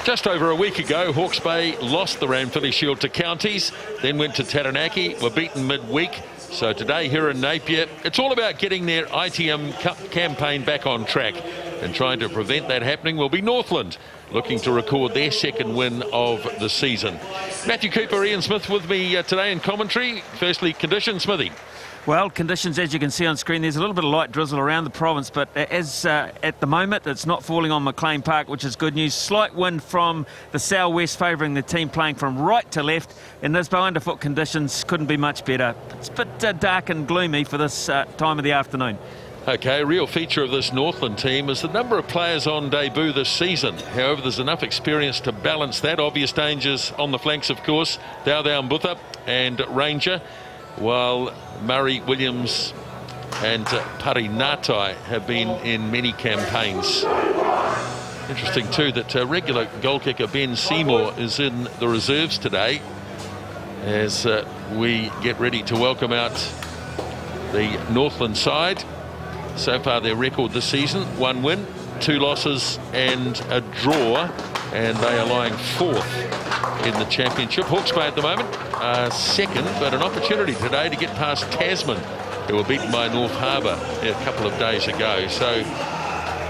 Just over a week ago, Hawke's Bay lost the Ranfurly Shield to Counties, then went to Taranaki, were beaten midweek. So today here in Napier, it's all about getting their ITM Cup campaign back on track. And trying to prevent that happening will be Northland, looking to record their second win of the season. Matthew Cooper, Ian Smith with me today in commentary. Firstly, conditions, Smithy. Well, conditions, as you can see on screen, there's a little bit of light drizzle around the province, but as at the moment, it's not falling on McLean Park, which is good news. Slight wind from the southwest favouring the team playing from right to left, and those underfoot conditions couldn't be much better. It's a bit dark and gloomy for this time of the afternoon. Okay, a real feature of this Northland team is the number of players on debut this season. However, there's enough experience to balance that. Obvious dangers on the flanks, of course, Daudau Mbutha and Ranger, while Murray, Williams and Pari Ngatai have been in many campaigns. Interesting too that regular goal kicker Ben Seymour is in the reserves today as we get ready to welcome out the Northland side. So far their record this season, 1 win, 2 losses and a draw, and they are lying 4th in the championship. Hawke's Bay at the moment second, but an opportunity today to get past Tasman, who were beaten by North Harbour a couple of days ago. So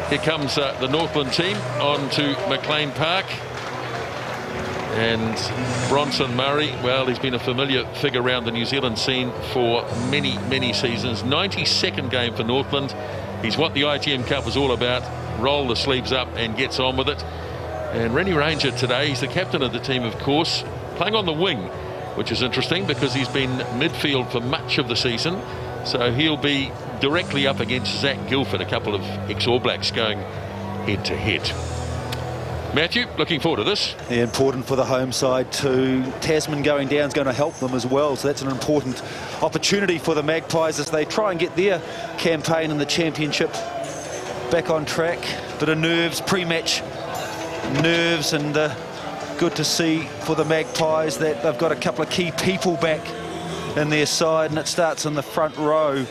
here comes the Northland team on to McLean Park. And Bronson Murray, well, he's been a familiar figure around the New Zealand scene for many, many seasons. 92nd game for Northland. He's what the ITM Cup was all about. Roll the sleeves up and gets on with it. And Rennie Ranger today, he's the captain of the team, of course, playing on the wing, which is interesting because he's been midfield for much of the season. So he'll be directly up against Zach Guilford, a couple of ex-All Blacks going head-to-head. Matthew, looking forward to this. Yeah, important for the home side too. Tasman going down is going to help them as well, so that's an important opportunity for the Magpies as they try and get their campaign in the championship back on track. Bit of nerves, pre-match nerves, and good to see for the Magpies that they've got a couple of key people back in their side, and it starts in the front row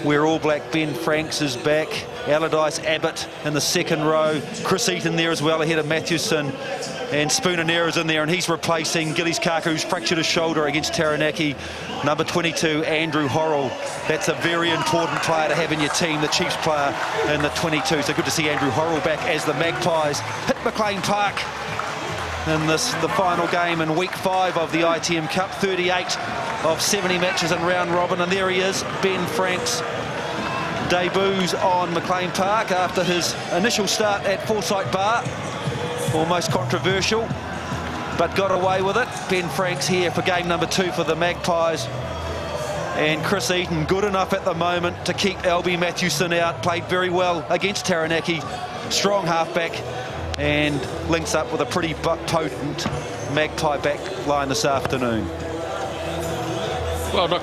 where All Black Ben Franks is back. Allardyce Abbott in the second row. Chris Eaton there as well ahead of Mathewson. And Spooner-Nera's in there, and he's replacing Gillies Kaku, who's fractured his shoulder against Taranaki. Number 22, Andrew Horrell. That's a very important player to have in your team, the Chiefs player in the 22. So good to see Andrew Horrell back as the Magpies hit McLean Park in the final game in week 5 of the ITM Cup. 38 of 70 matches in round robin, and there he is, Ben Franks. Debuts on McLean Park after his initial start at Forsyth Bar. Almost controversial, but got away with it. Ben Franks here for game number 2 for the Magpies. And Chris Eaton, good enough at the moment to keep Albie Mathewson out. Played very well against Taranaki. Strong halfback, and links up with a pretty potent Magpie back line this afternoon. Well, not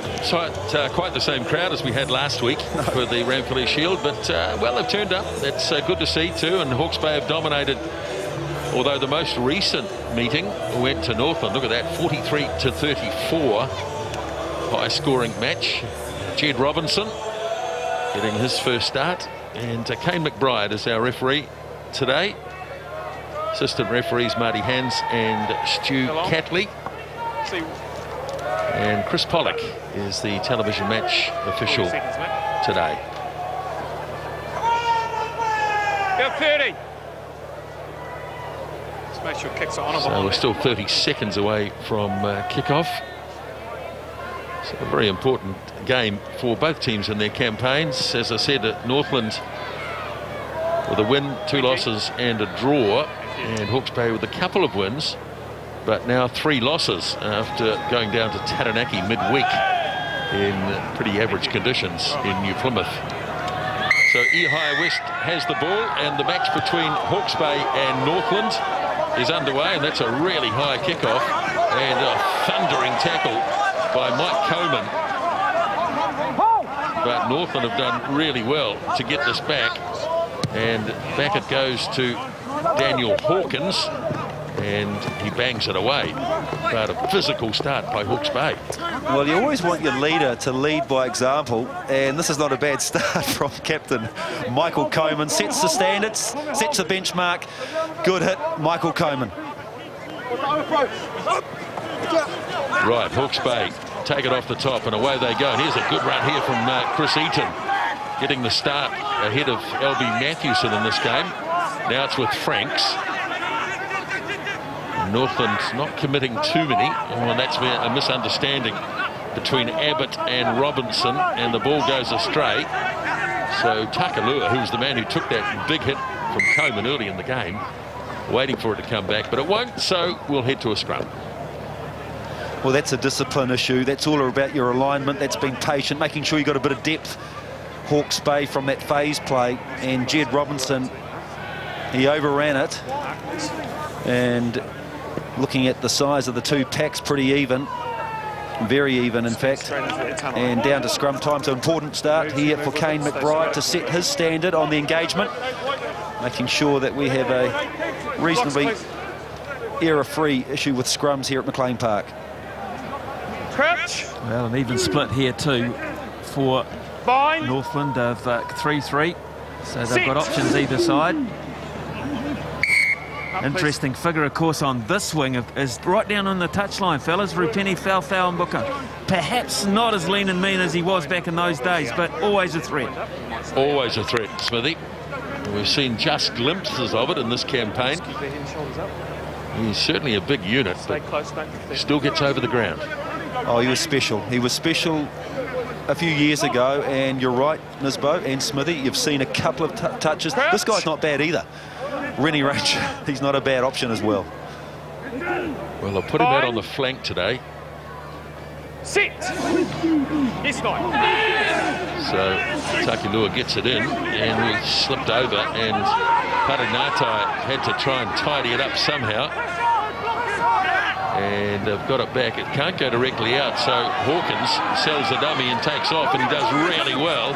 quite the same crowd as we had last week for the Ranfurly Shield, but, well, they've turned up. That's good to see, too, and Hawke's Bay have dominated, although the most recent meeting went to Northland. Look at that, 43-34, high-scoring match. Jed Robinson getting his first start, and Kane McBride is our referee today. Assistant referees Marty Hans and Stu Catley. And Chris Pollock is the television match official today. Go 30. Just make sure kicks are on. So we're still 30 seconds away from kickoff. So a very important game for both teams in their campaigns. As I said, at Northland with a win, 2 losses and a draw, and Hawke's Bay with a couple of wins, but now 3 losses after going down to Taranaki midweek in pretty average conditions in New Plymouth. So Ehire West has the ball, and the match between Hawke's Bay and Northland is underway, and that's a really high kickoff and a thundering tackle by Mike Coleman. But Northland have done really well to get this back, and back it goes to Daniel Hawkins. and he bangs it away. But a physical start by Hawke's Bay. Well, you always want your leader to lead by example, and this is not a bad start from captain Michael Coman. Sets the standards, sets the benchmark. Good hit, Michael Coman. Right, Hawke's Bay take it off the top, and away they go. And here's a good run here from Chris Eaton, getting the start ahead of LB Matthewson in this game. Now it's with Franks. Northland not committing too many. Well, that's a misunderstanding between Abbott and Robinson, and the ball goes astray. So Takalua, who was the man who took that big hit from Coman early in the game, waiting for it to come back, but it won't, so we'll head to a scrum. Well, that's a discipline issue. That's all about your alignment. That's being patient, making sure you've got a bit of depth. Hawke's Bay from that phase play, and Jed Robinson, he overran it. And looking at the size of the two packs, pretty even. Very even, in fact. And down to scrum time. So important start here for Kane McBride to set his standard on the engagement, making sure that we have a reasonably error-free issue with scrums here at McLean Park. Well, an even split here too for Northland of 3-3. So they've got options either side. Interesting figure, of course, on this wing is right down on the touchline, fellas. Rupeni Faufau Mbuka. Perhaps not as lean and mean as he was back in those days, but always a threat. Always a threat, Smithy. We've seen just glimpses of it in this campaign. He's certainly a big unit, but still gets over the ground. Oh, he was special. He was special a few years ago, and you're right, Nisbo and Smithy, you've seen a couple of touches. This guy's not bad either. Rennie Ranger, he's not a bad option as well. Well, they'll put him out on the flank today. Sit! This guy. So Takalua gets it in, and we slipped over, and Paranatai had to try and tidy it up somehow. And they've got it back. It can't go directly out, so Hawkins sells the dummy and takes off, and he does really well.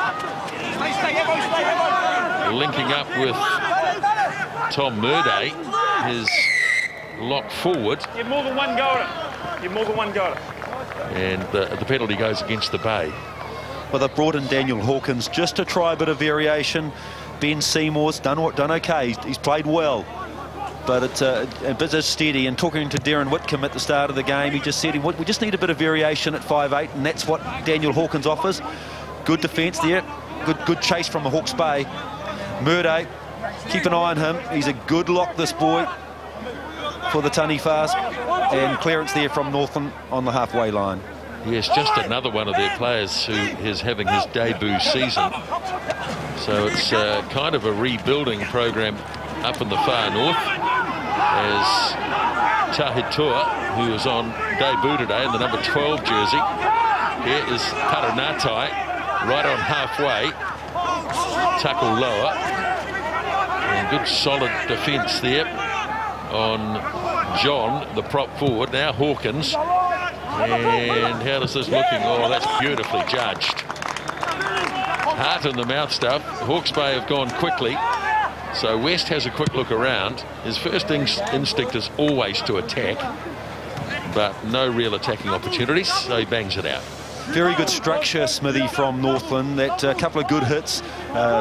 Linking up with Tom Murday, his lock forward. You're more than one go at it. You're more than one go at it. And the penalty goes against the Bay. Well, they've brought in Daniel Hawkins just to try a bit of variation. Ben Seymour's done okay. He's played well, but it's a bit of steady. And talking to Darren Whitcomb at the start of the game, he just said, we just need a bit of variation at 5'8", and that's what Daniel Hawkins offers. Good defence there. Good chase from the Hawke's Bay. Murday, keep an eye on him. He's a good lock, this boy, for the Tunny Fast. And clearance there from Northland on the halfway line. Yes, just another one of their players who is having his debut season. So it's kind of a rebuilding program up in the far north, as Tahitua, who is on debut today in the number 12 jersey. Here is Paranatai, right on halfway. Tackle lower. And good solid defence there on John, the prop forward. Now Hawkins. And how does this looking? Oh, that's beautifully judged. Heart in the mouth stuff. Hawke's Bay have gone quickly. So West has a quick look around. His first instinct is always to attack, but no real attacking opportunities, so he bangs it out. Very good structure, Smithy, from Northland. That couple of good hits,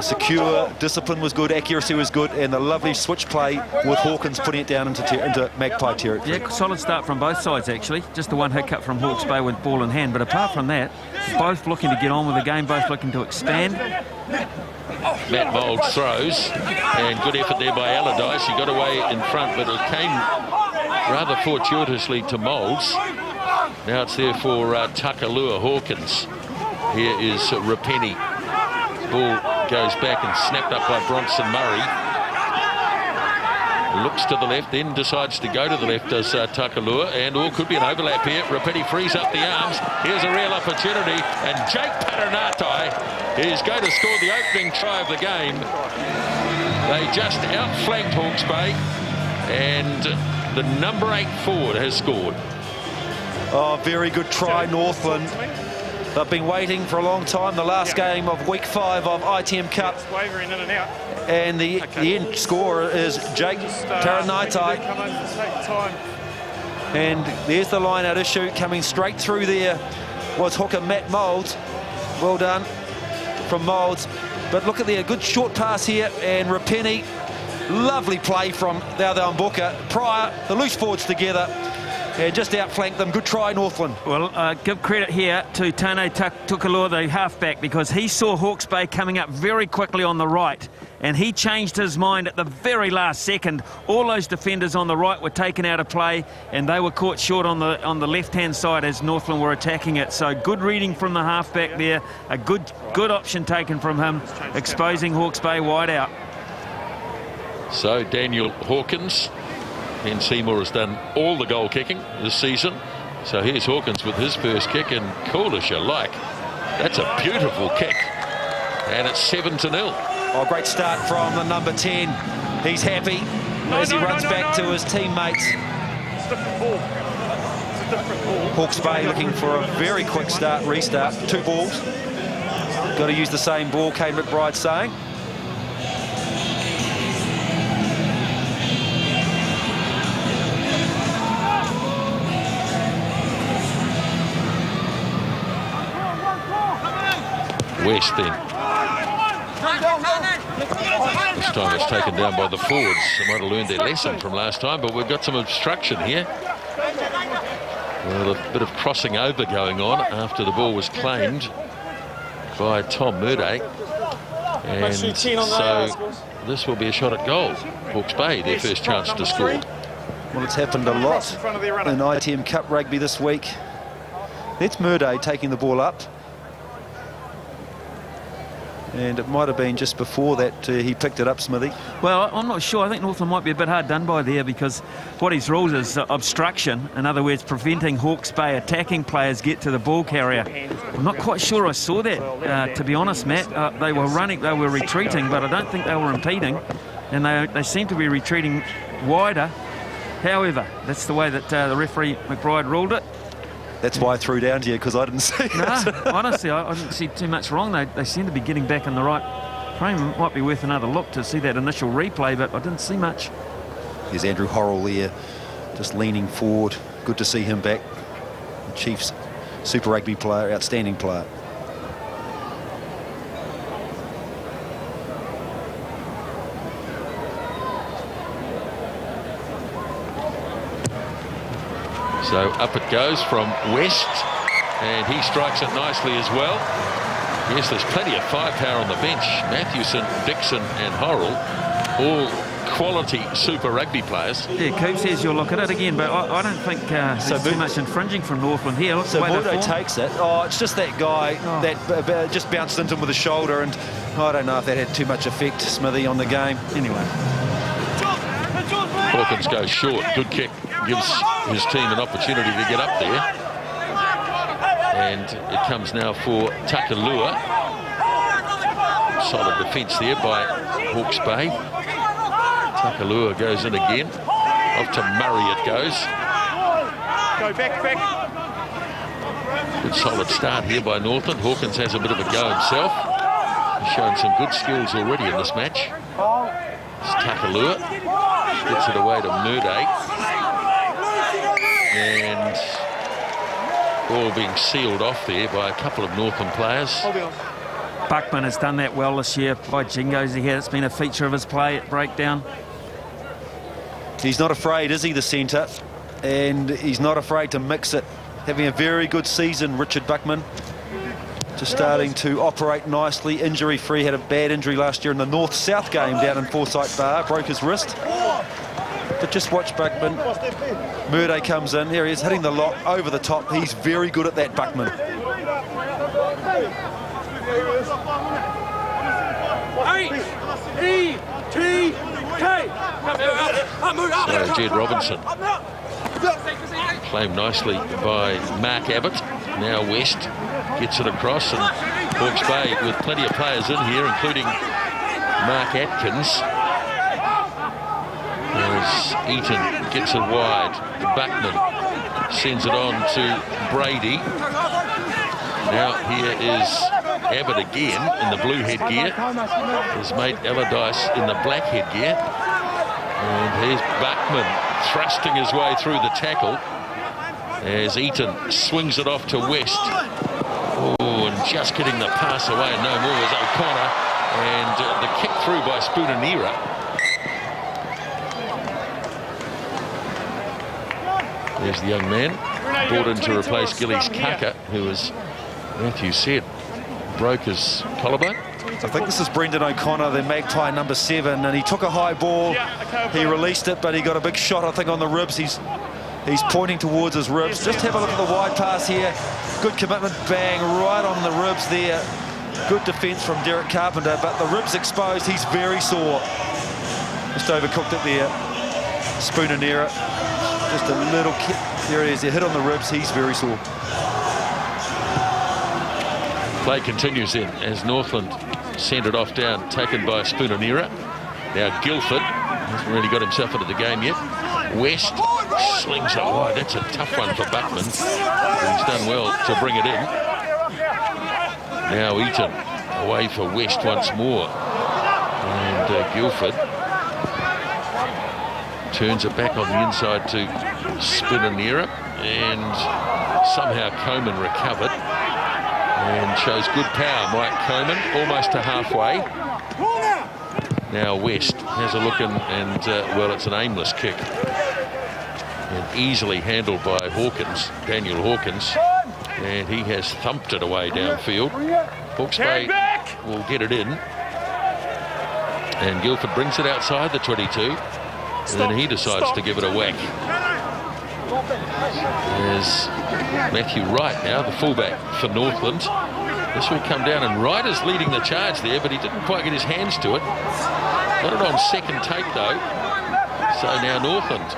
secure, discipline was good, accuracy was good, and the lovely switch play with Hawkins putting it down into Magpie territory. Yeah, solid start from both sides, actually. Just the one hiccup from Hawke's Bay with ball in hand, but apart from that, both looking to get on with the game, both looking to expand. Matt Moulds throws, and good effort there by Allardyce. He got away in front, but it came rather fortuitously to Moulds. Now it's there for Takalua Hawkins. Here is Rapeni. Ball goes back and snapped up by Bronson Murray. Looks to the left, then decides to go to the left, does Takalua, and all could be an overlap here. Rapeni frees up the arms. Here's a real opportunity, and Jake Paranatai is going to score the opening try of the game. They just outflanked Hawke's Bay, and the number 8 forward has scored. Oh, very good try, Northland. They've been waiting for a long time. The last game of week 5 of ITM Cup. Wavering in and out. And the end scorer is Jake Taranaitai. And there's the line-out issue coming straight through there was hooker Matt Moulds. Well done from Moulds. But look at there, good short pass here, and Rapeni, lovely play from Thao Mbuka. Prior, the loose forwards together, and just outflanked them. Good try, Northland. Well, give credit here to Tane Tukalua, the halfback, because he saw Hawke's Bay coming up very quickly on the right, and he changed his mind at the very last second. All those defenders on the right were taken out of play, and they were caught short on the left-hand side as Northland were attacking it. So good reading from the halfback there, a good option taken from him, exposing Hawke's Bay wide out. So Daniel Hawkins. Ben Seymour has done all the goal kicking this season. So here's Hawkins with his first kick, and cool as you like. That's a beautiful kick. And it's 7-0. Oh, great start from the number 10. He's happy as he runs back to his teammates. It's a different ball. It's a different ball. Hawke's Bay looking for a very quick restart. 2 balls. Got to use the same ball, Kane McBride's saying. West then. This time it's taken down by the forwards. They might have learned their lesson from last time, but we've got some obstruction here. Well, a bit of crossing over going on after the ball was claimed by Tom Murday. And so this will be a shot at goal. Hawke's Bay, their first chance to score. Well, it's happened a lot in ITM Cup rugby this week. That's Murday taking the ball up. And it might have been just before that he picked it up, Smithy. Well, I'm not sure. I think Northland might be a bit hard done by there, because what he's ruled is obstruction. In other words, preventing Hawke's Bay attacking players get to the ball carrier. I'm not quite sure I saw that, to be honest, Matt. They were running, they were retreating, but I don't think they were impeding. And they seem to be retreating wider. However, that's the way that the referee McBride ruled it. That's why I threw down to you, because I didn't see it. No, honestly, I didn't see too much wrong. They seem to be getting back in the right frame. It might be worth another look to see that initial replay, but I didn't see much. There's Andrew Horrell there, just leaning forward. Good to see him back. The Chiefs Super Rugby player, outstanding player. So up it goes from West, and he strikes it nicely as well. Yes, there's plenty of firepower on the bench. Matthewson, Dixon and Horrell, all quality Super Rugby players. Yeah, Coop says you'll look at it again, but I don't think there's too much infringing from Northland here. Look, so Bordeaux takes it. Oh, it's just that guy that just bounced into him with a shoulder, and I don't know if that had too much effect, Smithy, on the game. Anyway. Hawkins goes short. Good kick. Gives his team an opportunity to get up there. And it comes now for Tukalua. Solid defence there by Hawke's Bay. Tukalua goes in again. Off to Murray it goes. Go back. Good solid start here by Northland. Hawkins has a bit of a go himself. He's shown some good skills already in this match. It's Tukalua. Gets it away to Murday. And all being sealed off there by a couple of Northland players. Buckman has done that well this year by Jingos here. It's been a feature of his play at breakdown. He's not afraid, is he, the centre? And he's not afraid to mix it. Having a very good season, Richard Buckman. Just starting to operate nicely, injury-free. Had a bad injury last year in the North-South game down in Forsyth Bar. Broke his wrist. But just watch Buckman. Murday comes in. Here he is, hitting the lock over the top. He's very good at that, Buckman. So Jed Robinson claimed nicely by Mark Abbott. Now West gets it across, and Hawke's Bay with plenty of players in here, including Mark Atkins. As Eaton gets it wide, Buckman sends it on to Brady. Now here is Abbott again in the blue headgear. His mate Allardyce in the black headgear. And here's Buckman thrusting his way through the tackle as Eaton swings it off to West. Oh, and just getting the pass away, no more was O'Connor. And the kick through by Spoonanira. There's the young man, brought in to replace Gillies Kaka, who, as Matthew said, broke his collarbone. I think this is Brendan O'Connor, the Magpie number 7, and he took a high ball. He released it, but he got a big shot, I think, on the ribs. He's pointing towards his ribs. Just have a look at the wide pass here. Good commitment, bang, right on the ribs there. Good defence from Derek Carpenter, but the ribs exposed. He's very sore. Just overcooked it there. Spoonanira. Just a little kick. There it is. A hit on the ribs. He's very sore. Play continues then as Northland sent it off down, taken by Spoonanira. Now Guildford hasn't really got himself into the game yet. West slings it wide. That's a tough one for Buckman, but he's done well to bring it in. Now Eaton away for West once more, and Guildford turns it back on the inside to Spoonanira, and somehow Coleman recovered and shows good power. Mike Coleman almost to halfway. Now West has a look in, and well, it's an aimless kick and easily handled by Hawkins, Daniel Hawkins, and he has thumped it away downfield. Hawke's Bay will get it in, and Guildford brings it outside the 22, and then he decides to give it a whack. There's Matthew Wright now, the fullback for Northland. This will come down, and Wright is leading the charge there, but he didn't quite get his hands to it. Got it on second take though. So now Northland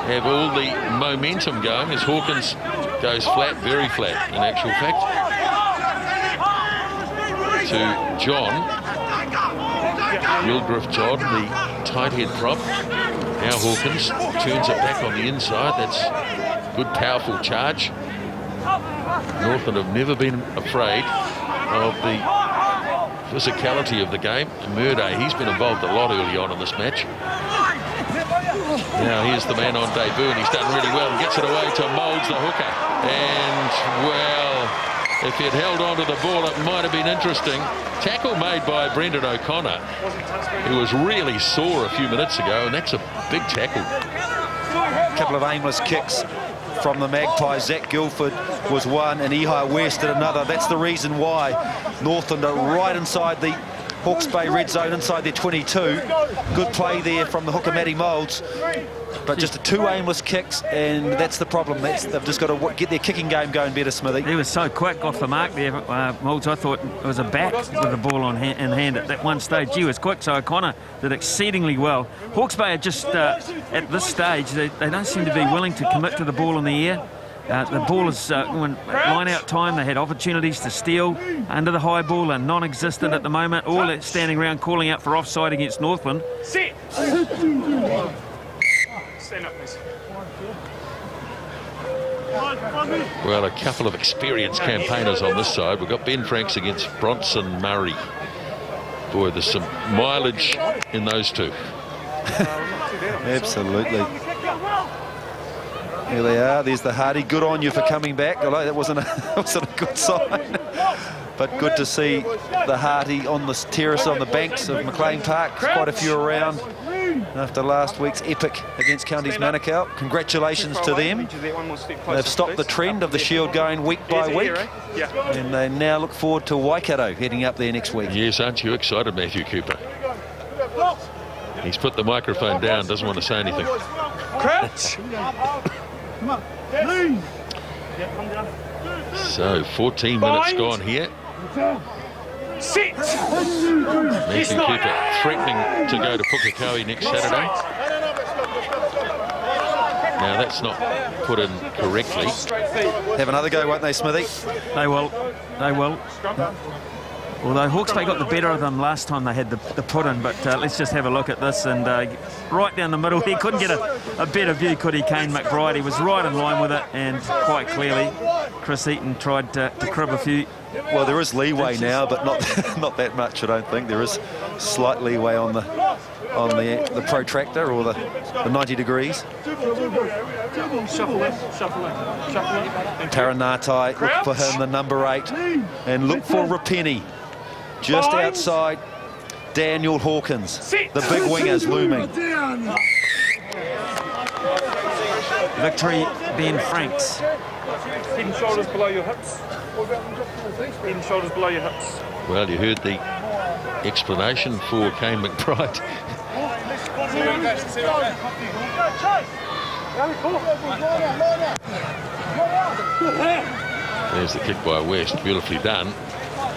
have all the momentum going as Hawkins goes flat, very flat in actual fact. To John. Wildgriff John, the tight head prop. Now Hawkins turns it back on the inside. That's good, powerful charge. Northland have never been afraid of the physicality of the game. Murday, he's been involved a lot early on in this match. Now here's the man on debut, and he's done really well and gets it away to Moulds, the hooker. And, well, if he'd held on to the ball, it might have been interesting. Tackle made by Brendan O'Connor, who was really sore a few minutes ago, and that's a big tackle. A couple of aimless kicks from the Magpies. Zach Guildford was one, and Ehai West did another. That's the reason why Northland are right inside the Hawke's Bay red zone, inside their 22. Good play there from the hooker, Matty Moulds. But just two aimless kicks, and that's the problem. They've just got to get their kicking game going better, Smithy. He was so quick off the mark there, Moulds. I thought it was a back with the ball in hand at that one stage. He was quick, so O'Connor did exceedingly well. Hawke's Bay are just, at this stage, they don't seem to be willing to commit to the ball in the air. The ball is, when line-out time, they had opportunities to steal under the high ball, are non-existent at the moment. All standing around calling out for offside against Northland. Sit. Stand up, please. Well, a couple of experienced campaigners on this side. We've got Ben Franks against Bronson Murray. Boy, there's some mileage in those two. Absolutely. Here they are. There's the Hardy. Good on you for coming back. Although that wasn't a good sign. But good to see the Hardy on the terrace on the banks of McLean Park. Quite a few around after last week's epic against Counties Manukau. Congratulations to them. They've stopped the trend of the Shield going week by week. And they now look forward to Waikato heading up there next week. Yes, aren't you excited, Matthew Cooper? He's put the microphone down, doesn't want to say anything. Crouch. So 14 minutes gone here. Sit. Matthew Cooper threatening to go to Pukekohe next Saturday. Now that's not put in correctly. Have another go, won't they, Smithy? They will. They will. Although Hawke's Bay got the better of them last time they had the put-in, but let's just have a look at this. And right down the middle, he couldn't get a better view, could he, Kane McBride? He was right in line with it, and quite clearly, Chris Eaton tried to crib a few. Well, there is leeway now, but not that much, I don't think. There is slight leeway on the protractor or the 90 degrees. Tarangatai, look for him, the number 8, and look for Rapeni just outside Daniel Hawkins. The big wingers looming. Victory, Ben Franks. Head and shoulders below your hips. Head and shoulders below your hips. Well, you heard the explanation for Kane McBride. There's the kick by West, beautifully done.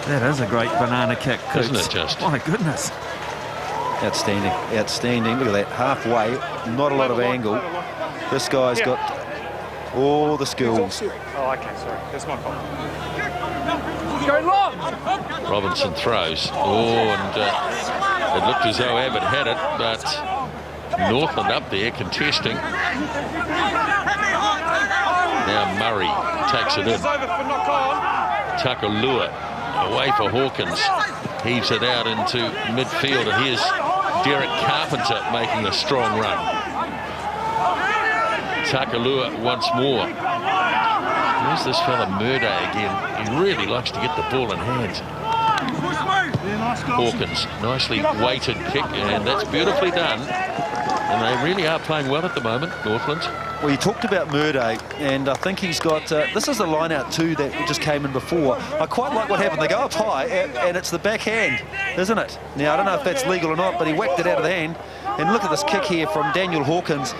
That is a great banana kick, Coots. Isn't it just? My goodness. Outstanding, outstanding. Look at that, halfway, not a lot of angle. This guy's got all the skills. Oh, okay, sorry. That's my fault. Go long! Robinson throws. Oh, and it looked as though Abbott had it, but Northland up there contesting. Now Murray takes it in. Takalua away for Hawkins. Heaves it out into midfield, and here's Derek Carpenter making a strong run. Takalua once more. There's this fella Murday again. He really likes to get the ball in hands. Hawkins, nicely weighted kick, and that's beautifully done. And they really are playing well at the moment, Northland. Well, you talked about Murday, and I think he's got... this is the line-out too that just came in before. I quite like what happened. They go up high, and it's the backhand, isn't it? Now, I don't know if that's legal or not, but he whacked it out of the hand. And look at this kick here from Daniel Hawkins.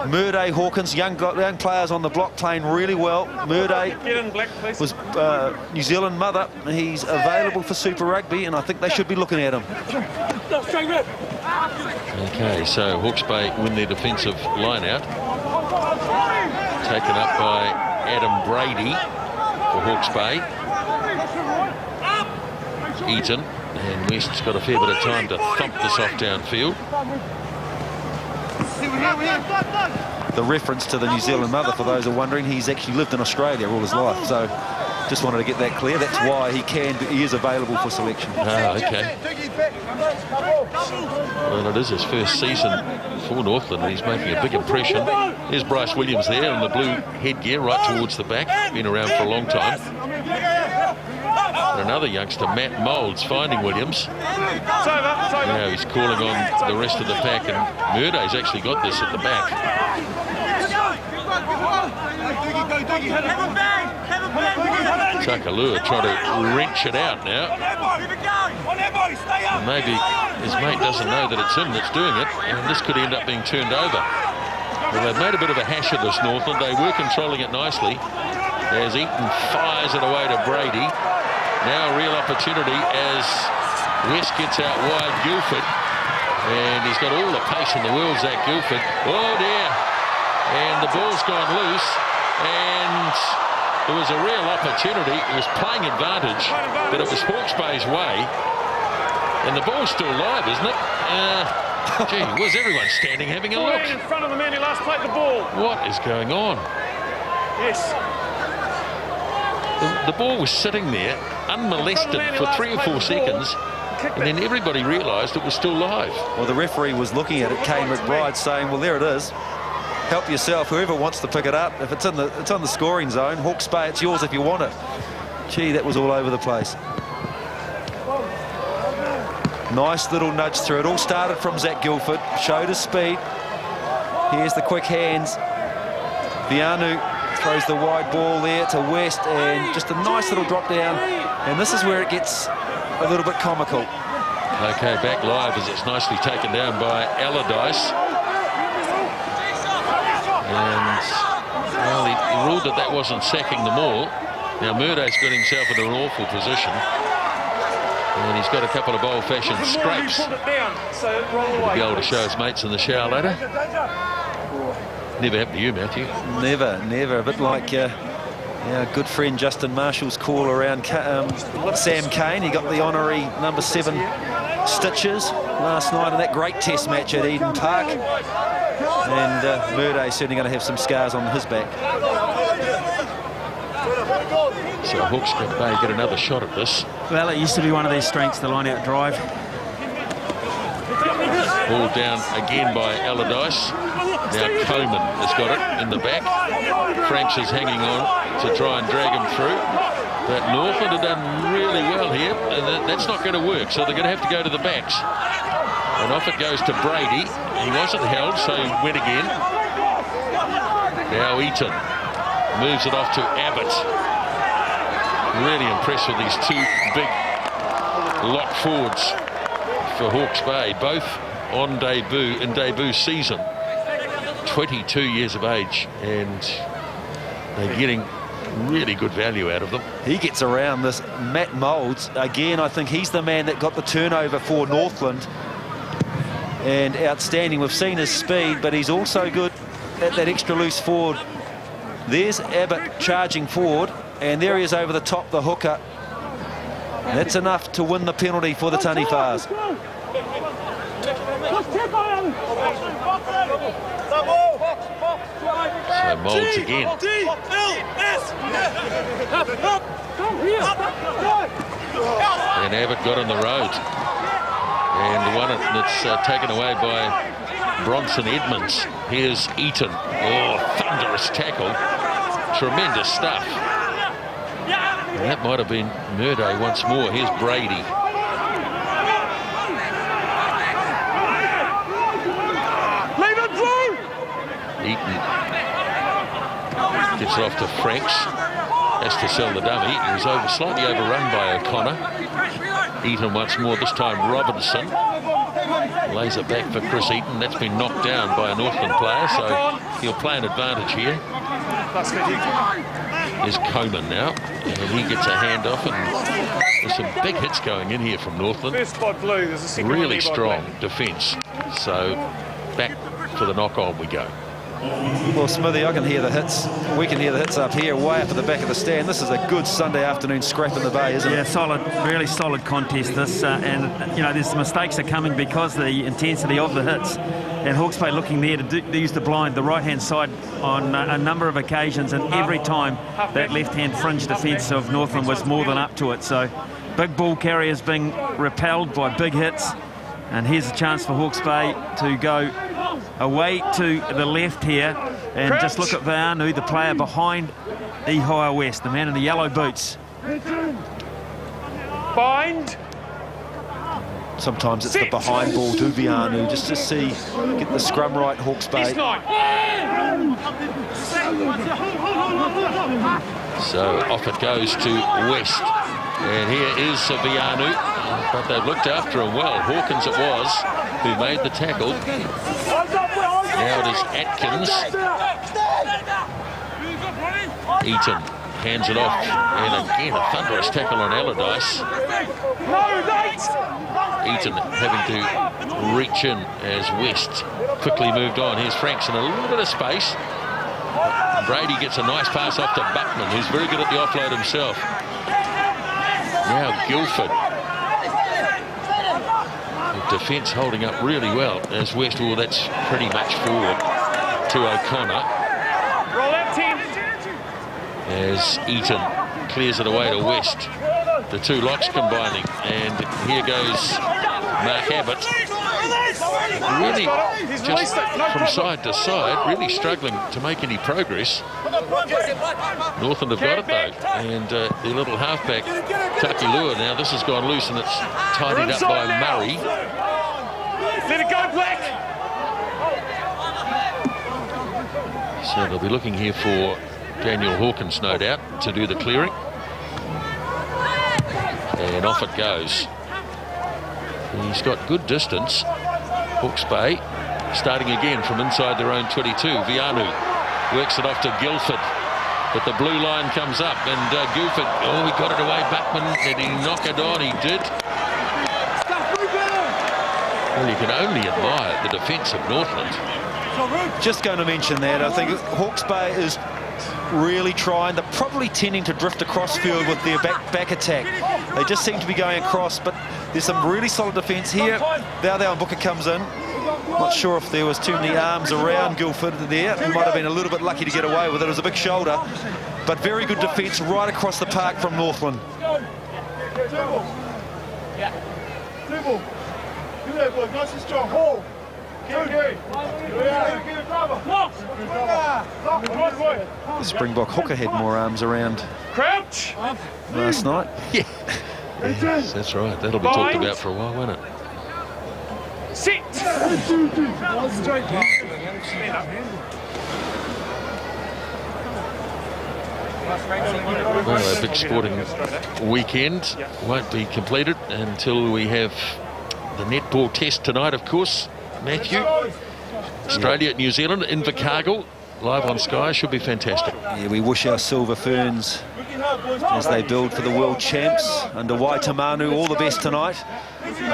Murday, Hawkins, young players on the block playing really well. Murday was New Zealand mother. He's available for Super Rugby, and I think they should be looking at him. Okay, so Hawke's Bay win their defensive line-out. Taken up by Adam Brady for Hawke's Bay. Eaton, and West's got a fair bit of time to thump this off downfield. The reference to the New Zealand mother, for those who are wondering, he's actually lived in Australia all his life, so just wanted to get that clear. That's why he is available for selection. Ah, okay. Well, it is his first season for Northland, and he's making a big impression. There's Bryce Williams there in the blue headgear right towards the back. Been around for a long time. And another youngster, Matt Moulds, finding Williams. Now he's calling on the rest of the pack, and Murday's actually got this at the back. Takalua trying to wrench it out now. And maybe his mate doesn't know that it's him that's doing it, and this could end up being turned over. Well, they've made a bit of a hash of this, Northland. They were controlling it nicely. As Eaton fires it away to Brady. Now a real opportunity as West gets out wide Guildford. And he's got all the pace in the world, Zach Guildford. Oh dear. And the ball's gone loose. And there was a real opportunity. It was playing advantage, but it was Hawke's Bay's way. And the ball's still live, isn't it? Gee, was everyone standing having a look? In front of the man who last played the ball. What is going on? Yes. The ball was sitting there, unmolested for 3 or 4 seconds, and then everybody realised it was still live. Well, the referee was looking at it, Kane McBride, saying, well, there it is. Help yourself, whoever wants to pick it up. If it's on the scoring zone, Hawke's Bay, it's yours if you want it. Gee, that was all over the place. Nice little nudge through. It all started from Zach Guildford, showed his speed. Here's the quick hands. Vianu throws the wide ball there to West, and just a nice little drop down. And this is where it gets a little bit comical. Okay, back live as it's nicely taken down by Allardyce. And, well, he ruled that wasn't sacking them all. Now, Murday's got himself in an awful position. And he's got a couple of old-fashioned scrapes. He'll be able to show his mates in the shower later. Never happened to you, Matthew? Never, never. A bit like Yeah, good friend Justin Marshall's call around Sam Cane. He got the honorary number 7 stitches last night in that great test match at Eden Park. And Murday's certainly going to have some scars on his back. So Hawke's going to get another shot at this. Well, it used to be one of their strengths, the line-out drive. Ball down again by Allardyce. Now Coleman has got it in the back. Franks is hanging on to try and drag him through. But Northland have done really well here, and that's not going to work, so they're going to have to go to the backs. And off it goes to Brady. He wasn't held, so he went again. Now Eaton moves it off to Abbott. Really impressed with these 2 big lock forwards for Hawke's Bay, both on debut in debut season. 22 years of age, and they're getting really good value out of them. He gets around this. Matt Moulds, again, I think he's the man that got the turnover for Northland. And outstanding. We've seen his speed, but he's also good at that extra loose forward. There's Abbott charging forward, and there he is over the top, the hooker. That's enough to win the penalty for the Taniwhas. So Moulds again. And Abbott got on the road and won it, and it's taken away by Bronson Edmonds. Here's Eaton. Oh, thunderous tackle. Tremendous stuff. And that might have been Murday once more. Here's Brady. Eaton gets it off to Franks. Has to sell the dummy. He was slightly overrun by O'Connor. Eaton once more, this time Robinson. Lays it back for Chris Eaton. That's been knocked down by a Northland player, so he'll play an advantage here. There's Coleman now, and he gets a handoff, and there's some big hits going in here from Northland. Really strong defence. So back for the knock-on we go. Well, Smithy, I can hear the hits. We can hear the hits up here, way up at the back of the stand. This is a good Sunday afternoon scrap in the Bay, isn't it? Yeah, solid, really solid contest this. And, you know, there's mistakes are coming because the intensity of the hits. And Hawke's Bay looking there to use the blind, the right-hand side on a number of occasions. And every time that left-hand fringe defence of Northland was more than up to it. So big ball carriers being repelled by big hits. And here's a chance for Hawke's Bay to go away to the left here, and just look at Veanu, the player behind Ihia West, the man in the yellow boots. Bind. Sometimes it's the behind ball to Veanu, just to see, get the scrum right, Hawke's Bay. So off it goes to West, and here is Veanu. But they've looked after him well. Hawkins it was who made the tackle. Now it is Atkins. Eaton hands it off, and again a thunderous tackle on Allardyce. Eaton having to reach in as West quickly moved on. Here's Franks in a little bit of space. Brady gets a nice pass off to Buckman, who's very good at the offload himself. Now Guildford. Defence holding up really well as West. Well, that's pretty much forward to O'Connor. Roll out, team. As Eaton clears it away to West. The two locks combining, and here goes Mark Abbott. Really just from side to side, really struggling to make any progress. Northland have got it though, and their little halfback Takilua, now this has gone loose and it's tidied up by Murray. Let it go, Black. So they'll be looking here for Daniel Hawkins, no doubt, to do the clearing. And off it goes. He's got good distance. Hawke's Bay starting again from inside their own 22. Veanu works it off to Guildford, but the blue line comes up, and Guildford, oh, he got it away. Buckman, did he knock it on? He did. Well, you can only admire the defence of Northland. Just going to mention that, I think Hawke's Bay is really trying. They're probably tending to drift across field with their back attack. They just seem to be going across, but there's some really solid defence here. Now Booker comes in. Not sure if there was too many arms around Guildford there. He might have been a little bit lucky to get away with it. It was a big shoulder, but very good defence right across the park from Northland. Nice and strong. Hold. The Springbok hooker had more arms around Crouch. last night. Yeah. Yes, that's right. That'll be talked about for a while, won't it? Sit. Well, a big sporting weekend won't be completed until we have the netball test tonight, of course. Matthew, Australia at New Zealand, Invercargill, live on Sky, should be fantastic. Yeah, we wish our Silver Ferns, as they build for the world champs under Waitamanu, all the best tonight.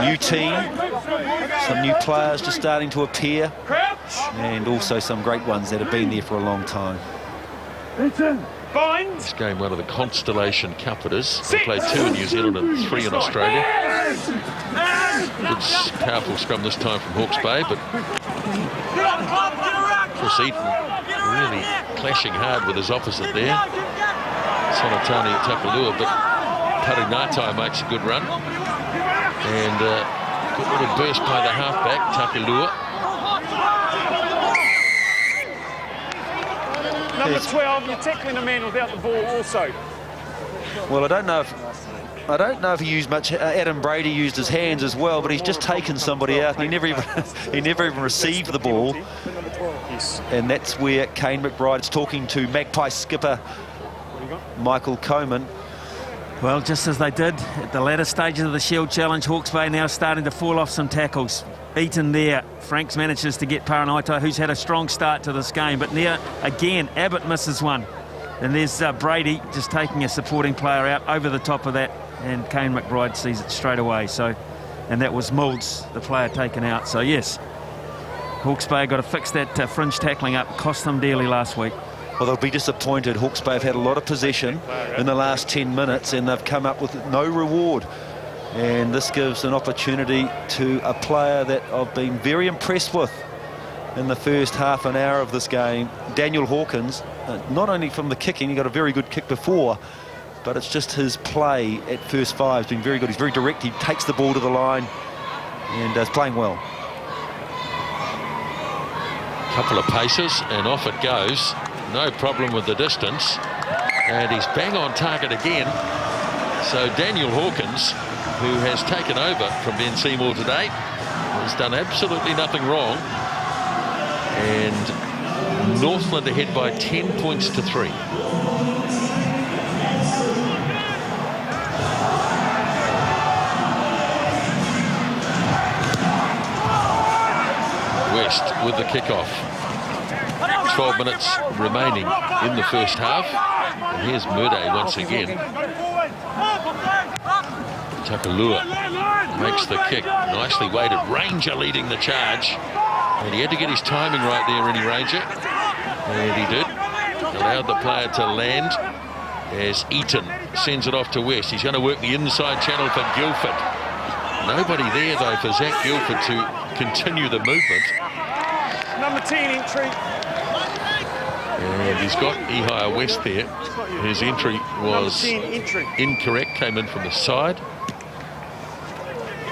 New team, some new players just starting to appear, and also some great ones that have been there for a long time. This game, one of the Constellation Cuppers. They played 2 in New Zealand and 3 in Australia. Good, powerful scrum this time from Hawke's Bay, but of course Eaton really clashing hard with his opposite there. Sonatani Takalua, but Parinatai makes a good run. And good little burst by the halfback, Takalua. Number 12, you're tackling a man without the ball also. Well, I don't know if he used much. Adam Brady used his hands as well, but he's just taken somebody out, and he never even received the ball. And that's where Kane McBride's talking to Magpie skipper Michael Coman. Well, just as they did at the latter stages of the Shield Challenge, Hawke's Bay now starting to fall off some tackles. Eaton there. Franks manages to get Parinatai, who's had a strong start to this game. But now, again, Abbott misses one. And there's Brady just taking a supporting player out over the top of that. And Kane McBride sees it straight away. So, and that was Moulds, the player taken out. So, yes, Hawke's Bay got to fix that fringe tackling up. Cost them dearly last week. Well, they'll be disappointed. Hawke's Bay have had a lot of possession in the last 10 minutes, and they've come up with no reward. And this gives an opportunity to a player that I've been very impressed with in the first half an hour of this game, Daniel Hawkins. Not only from the kicking, he got a very good kick before, but it's just his play at first 5 has been very good. He's very direct. He takes the ball to the line and is playing well. Couple of paces and off it goes. No problem with the distance. And he's bang on target again. So Daniel Hawkins, who has taken over from Ben Seymour today, has done absolutely nothing wrong. And Northland ahead by 10 points to 3. West with the kickoff. 12 minutes remaining in the first half. And here's Murde once again. Takalua makes the kick. Nicely weighted. Ranger leading the charge. And he had to get his timing right there, any Ranger. And he did. Allowed the player to land as Eaton sends it off to West. He's going to work the inside channel for Guildford. Nobody there, though, for Zach Guildford to continue the movement. Number 10 entry. And he's got Ehire West there. His entry was incorrect, came in from the side.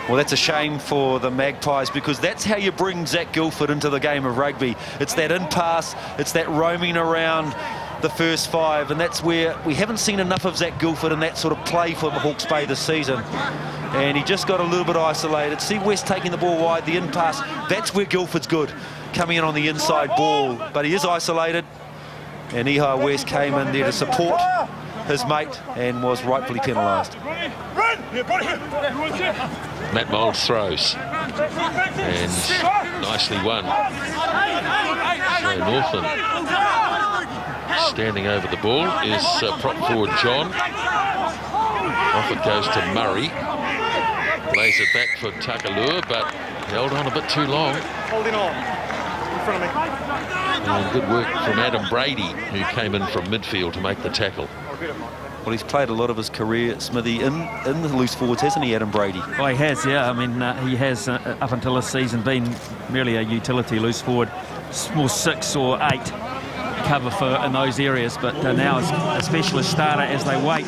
Well, that's a shame for the Magpies, because that's how you bring Zach Guildford into the game of rugby. It's that in-pass, it's that roaming around the first 5, and that's where we haven't seen enough of Zach Guildford in that sort of play for Hawke's Bay this season. And he just got a little bit isolated. See West taking the ball wide, the in-pass, that's where Guildford's good, coming in on the inside ball. But he is isolated, and Ehire West came in there to support his mate and was rightfully penalised. Matt Moulds throws. And nicely won. So Northland standing over the ball is prop forward John. Off it goes to Murray. Lays it back for Takalua, but held on a bit too long. Holding on. front of me. And good work from Adam Brady, who came in from midfield to make the tackle. Well, he's played a lot of his career, Smithy, in the loose forwards, hasn't he, Adam Brady? Oh, he has, yeah. I mean, he has, up until this season, been merely a utility loose forward, more 6 or 8 cover for in those areas, but now is a specialist starter as they wait,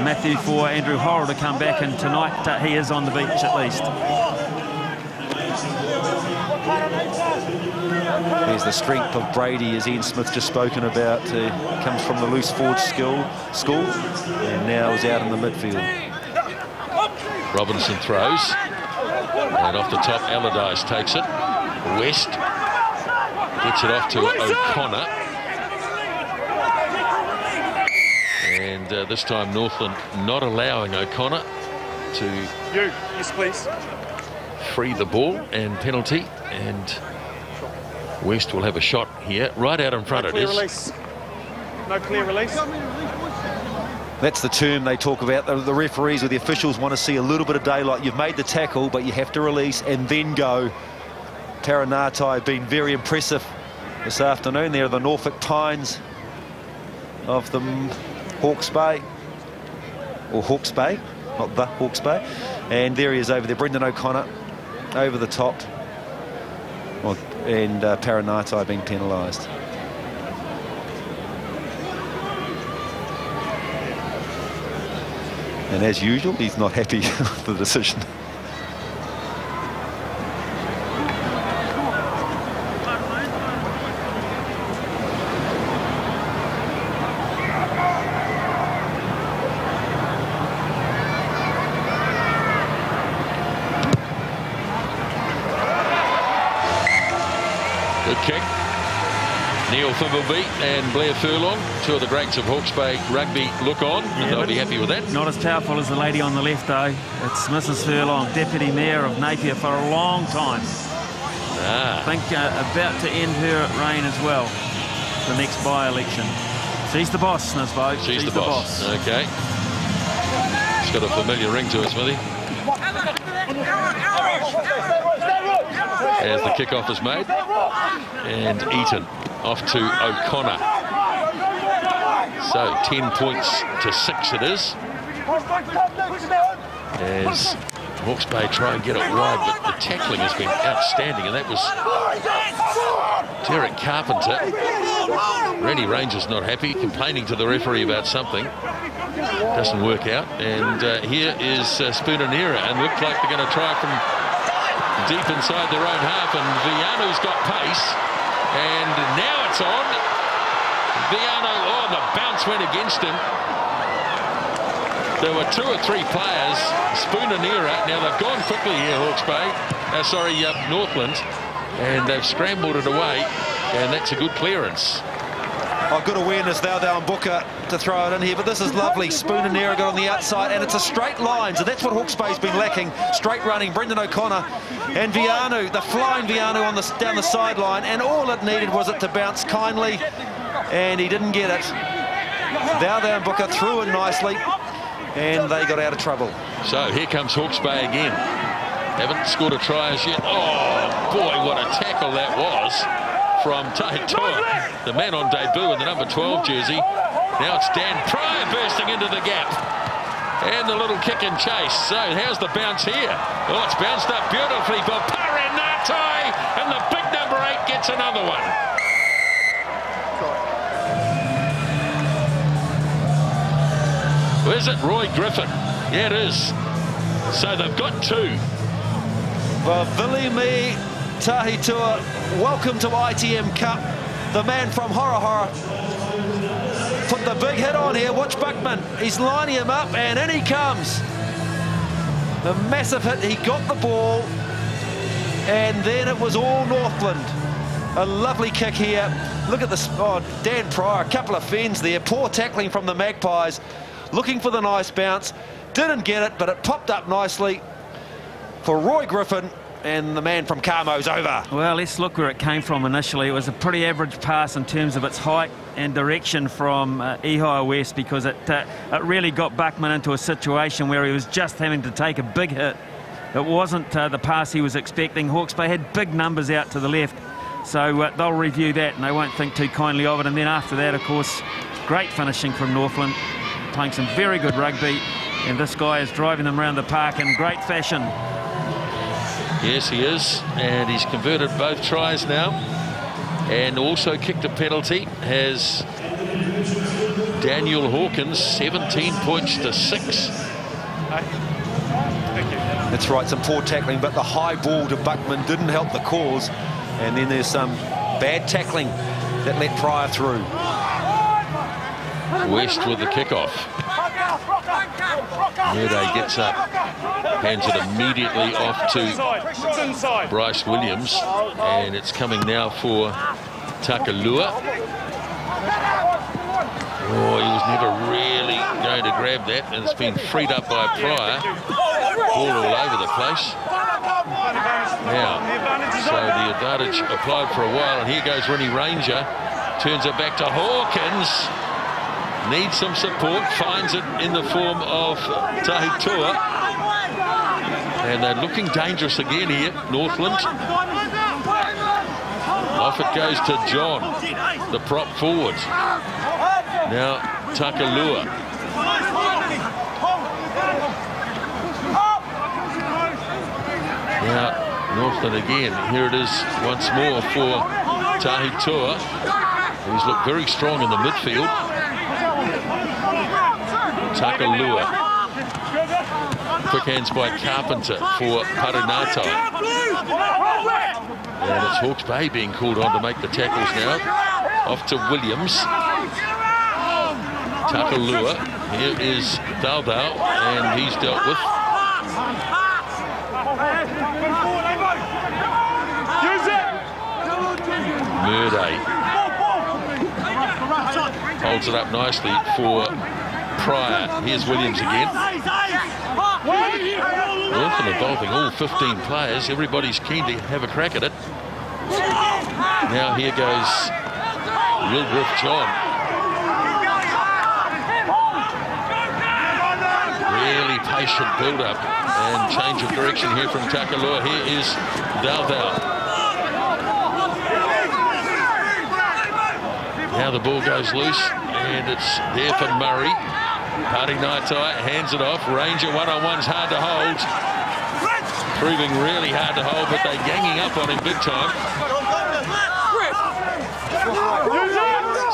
Matthew, for Andrew Horrell to come back, and tonight he is on the beach at least. There's the strength of Brady, as Ian Smith just spoken about. Comes from the loose forward school, and now is out in the midfield. Robinson throws, and off the top, Allardyce takes it. West gets it off to O'Connor. And this time Northland not allowing O'Connor to Yes, please. free the ball and penalty, and West will have a shot here, right out in front. No clear release. No clear release. That's the term they talk about. The referees or the officials want to see a little bit of daylight. You've made the tackle, but you have to release and then go. Taranaki have been very impressive this afternoon. They're the Norfolk Pines of the Hawke's Bay, or Hawke's Bay, not the Hawke's Bay. And there he is over there, Brendan O'Connor, over the top. Well, and Taranaki being penalised. And as usual, he's not happy with the decision. Good kick. Neil Thimbleby and Blair Furlong, two of the greats of Hawke's Bay rugby, look on, and they'll be happy with that. Not as powerful as the lady on the left, though. It's Mrs. Furlong, Deputy Mayor of Napier for a long time. I think about to end her reign as well, the next by-election. She's the boss, Nisbo. She's the boss. Okay. She's got a familiar ring to her, Smithy. As the kickoff is made, and Eaton off to O'Connor. So 10 points to 6 it is, as Hawke's Bay try and get it wide, but the tackling has been outstanding, and that was Derek Carpenter. Randy Ranger's not happy, complaining to the referee about something. Doesn't work out, and here is Spoonanera, and looked like they're going to try from deep inside their own half, and Vianu's got pace, and now it's on. Vianu, oh, the bounce went against him. There were 2 or 3 players, Spoonanera, now they've gone quickly here, Hawke's Bay, Northland, and they've scrambled it away, and that's a good clearance. Oh, good awareness, Thou and Booker to throw it in here, but this is lovely. Spoonanera got on the outside, and it's a straight line, so that's what Hawke's Bay's been lacking. Straight running, Brendan O'Connor and Vianu, the flying Vianu on down the sideline, and all it needed was it to bounce kindly, and he didn't get it. Thou and Booker threw in nicely, and they got out of trouble. So here comes Hawke's Bay again. Haven't scored a try as yet. Oh, boy, what a tackle that was from Tahitua, the man on debut in the number 12 jersey. Now it's Dan Pryor bursting into the gap. And the little kick and chase. So how's the bounce here? Oh, it's bounced up beautifully for Taranaki, and the big number 8 gets another one. Where's it? Roy Griffin. Yeah, it is. So they've got 2. Well, Vilimi Tahitua, welcome to ITM Cup. The man from Hora put the big hit on here. Watch Buckman. He's lining him up, and in he comes. The massive hit. He got the ball, and then it was all Northland. A lovely kick here. Look at this. Oh, Dan Pryor, a couple of fends there. Poor tackling from the Magpies. Looking for the nice bounce. Didn't get it, but it popped up nicely for Roy Griffin, and the man from Carmo's over. Well, let's look where it came from initially. It was a pretty average pass in terms of its height and direction from Ehire West, because it really got Buckman into a situation where he was just having to take a big hit. It wasn't the pass he was expecting. Hawke's Bay had big numbers out to the left. So they'll review that and they won't think too kindly of it. And then after that, of course, great finishing from Northland, playing some very good rugby. And this guy is driving them around the park in great fashion. Yes, he is. And he's converted both tries now. And also kicked a penalty. Has Daniel Hawkins, 17 points to 6. That's right, some poor tackling, but the high ball to Buckman didn't help the cause. And then there's some bad tackling that let Pryor through. West with the kickoff. Murday gets up, hands it immediately off to Bryce Williams, and it's coming now for Takalua. Oh, he was never really going to grab that, and it's been freed up by Pryor. Ball all over the place. Now, so the advantage applied for a while, and here goes Rennie Ranger. Turns it back to Hawkins. Needs some support, finds it in the form of Tahitua. And they're looking dangerous again here, Northland. Off it goes to John, the prop forward. Now Takalua. Now Northland again. Here it is once more for Tahitua. He's looked very strong in the midfield. Takalua. Quick hands by Carpenter for Parinato. And it's Hawke's Bay being called on to make the tackles now. Off to Williams. Takalua. Here is Daldal, and he's dealt with. Murday holds it up nicely for Pryor. Here's Williams again. Northland involving all 15 players. Everybody's keen to have a crack at it. Now here goes Wilgriff John. Really patient build-up and change of direction here from Takalua. Here is Daldal. Now the ball goes loose, and it's there for Murray. Parinatai hands it off. Ranger one-on-one's hard to hold. Proving really hard to hold, but they're ganging up on him big time.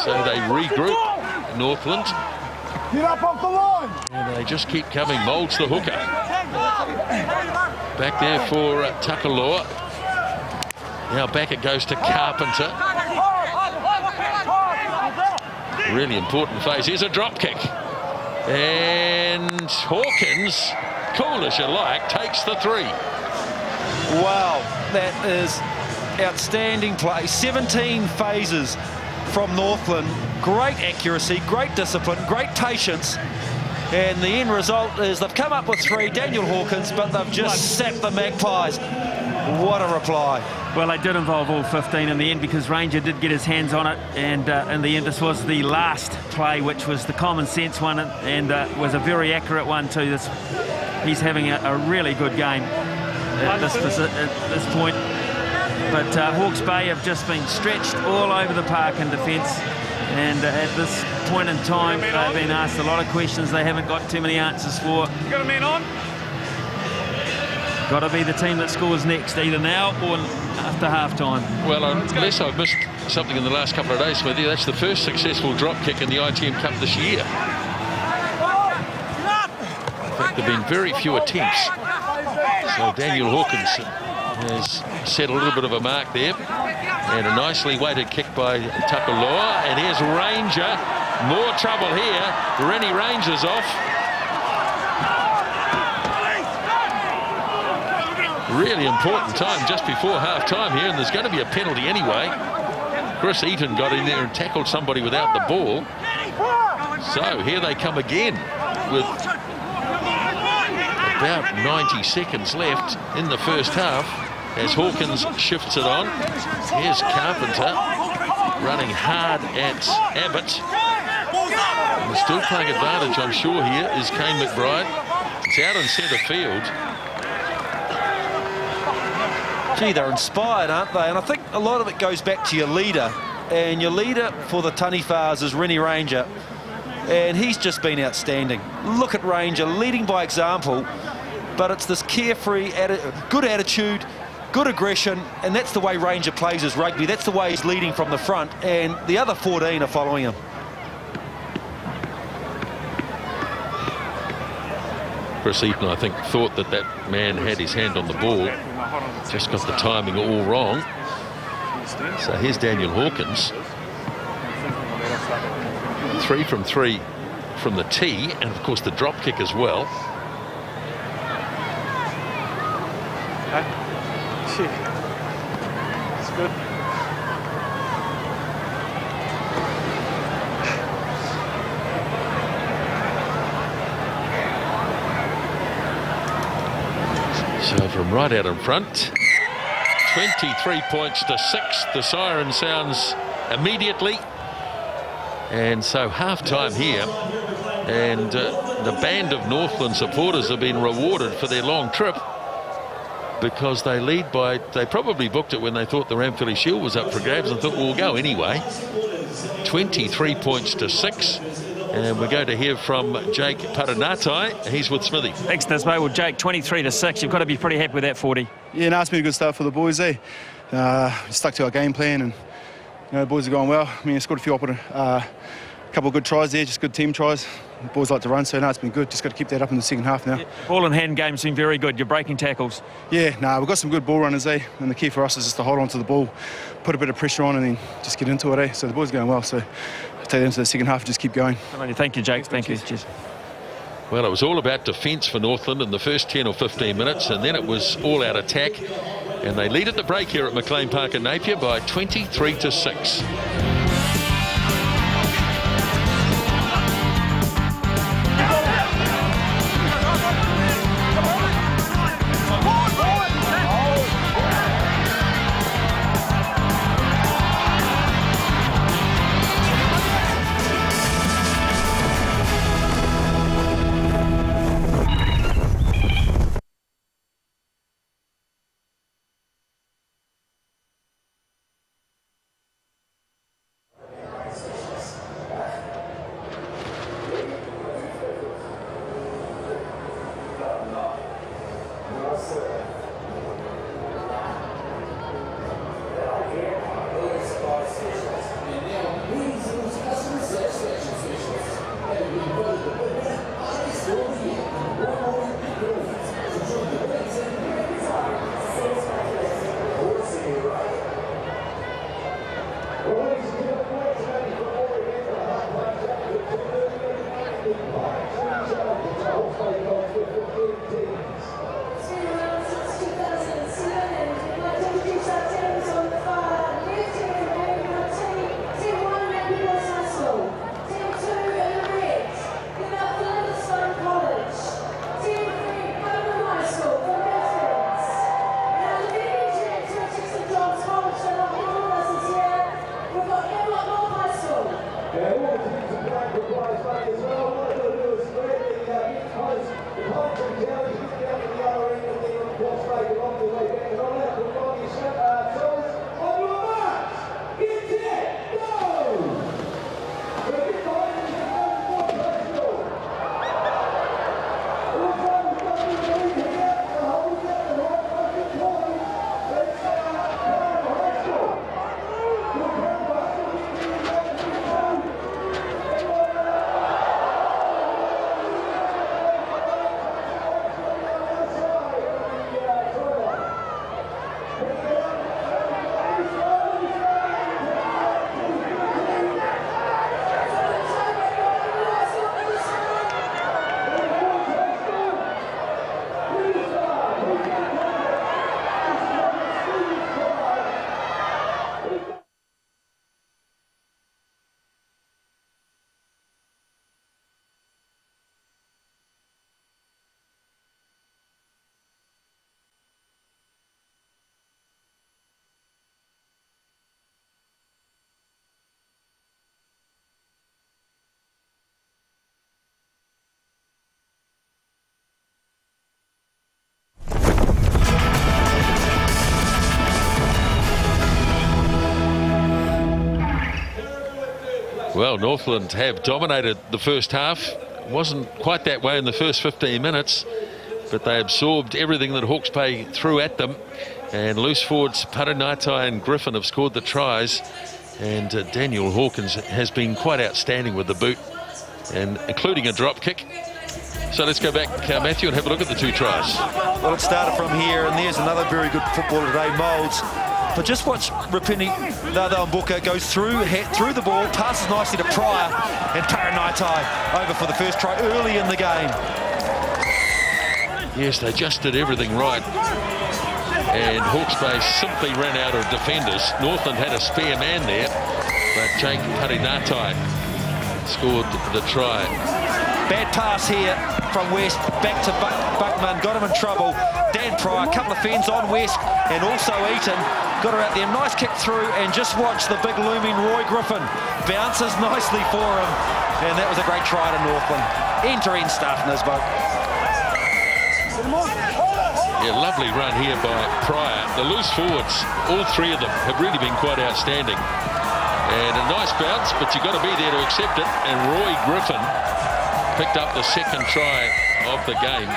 So they regroup, Northland. And they just keep coming. Moulds the hooker. Back there for Takalua. Now back it goes to Carpenter. Really important phase. Here's a drop kick. And Hawkins, cool as you like, takes the 3. Wow, that is outstanding play. 17 phases from Northland. Great accuracy, great discipline, great patience. And the end result is they've come up with 3, Daniel Hawkins, but they've just sapped the Magpies. What a reply. Well, they did involve all 15 in the end because Ranger did get his hands on it, and in the end this was the last play, which was the common sense one, and was a very accurate one too. He's having a really good game at this point. But Hawke's Bay have just been stretched all over the park in defence, and at this point in time they've been asked a lot of questions they haven't got too many answers for. You got a man on? Got to be the team that scores next, either now or after half-time. Well, unless I've missed something in the last couple of days, Smithy, that's the first successful drop kick in the ITM Cup this year. In fact, there have been very few attempts. So Daniel Hawkins has set a little bit of a mark there. And a nicely weighted kick by Takalua. And here's Ranger. More trouble here. Rennie Ranger's off. Really important time just before half-time here, and there's going to be a penalty anyway. Chris Eaton got in there and tackled somebody without the ball. So here they come again with about 90 seconds left in the first half as Hawkins shifts it on. Here's Carpenter running hard at Abbott. And still playing advantage, I'm sure, here is Kane McBride. It's out in centre field. Gee, they're inspired, aren't they? And I think a lot of it goes back to your leader. And your leader for the Taniwhas is Rennie Ranger. And he's just been outstanding. Look at Ranger leading by example, but it's this carefree, good attitude, good aggression, and that's the way Ranger plays his rugby. That's the way he's leading from the front, and the other 14 are following him. Chris Eaton, I think, thought that that man had his hand on the ball. Just got the timing all wrong. So here's Daniel Hawkins. 3 from 3 from the tee, and of course the drop kick as well. It's good. So from right out in front, 23 points to 6. The siren sounds immediately. And so half-time here, and the band of Northland supporters have been rewarded for their long trip because they lead by, they probably booked it when they thought the Ramphilly Shield was up for grabs and thought, well, we'll go anyway. 23 points to 6. And we're going to hear from Jake Paranatai. He's with Smithy. Thanks, Nismo. Well, Jake, 23 to 6. You've got to be pretty happy with that 40. Yeah, no, it's been a good start for the boys, eh? Stuck to our game plan, and the boys are going well. I mean, I scored a couple of good tries there, just good team tries. The boys like to run, so no, it's been good. Just got to keep that up in the second half now. Yeah, ball and hand game's been very good. You're breaking tackles. Yeah, we've got some good ball runners, eh? And the key for us is just to hold on to the ball, put a bit of pressure on, and then just get into it, eh? So the boys are going well, so I'll take them into the second half and just keep going. Thank you, Jake. Thank you. Cheers. Well, it was all about defence for Northland in the first 10 or 15 minutes, and then it was all-out attack. And they lead at the break here at McLean Park in Napier by 23 to 6. Well, Northland have dominated the first half. It wasn't quite that way in the first 15 minutes, but they absorbed everything that Hawke's Bay threw at them. And loose forwards Paranaitai and Griffin have scored the tries. And Daniel Hawkins has been quite outstanding with the boot, and including a drop kick. So let's go back, Matthew, and have a look at the two tries. Well, it started from here, and there's another very good footballer today, Moulds. But just watch Rapini Mbuka goes through the ball, passes nicely to Pryor, and Paranaitai over for the first try early in the game. Yes, they just did everything right. And Hawke's Bay simply ran out of defenders. Northland had a spare man there, but Jake Paranaitai scored the try. Bad pass here from West, back to Buckman, got him in trouble. Dan Pryor, a couple of fends on West, and also Eaton, got her out there. Nice kick through, and just watch the big looming Roy Griffin. Bounces nicely for him, and that was a great try to Northland. End-to-end stuff, Nisbo. Yeah, lovely run here by Pryor. The loose forwards, all three of them, have really been quite outstanding. And a nice bounce, but you've got to be there to accept it. And Roy Griffin picked up the second try of the game.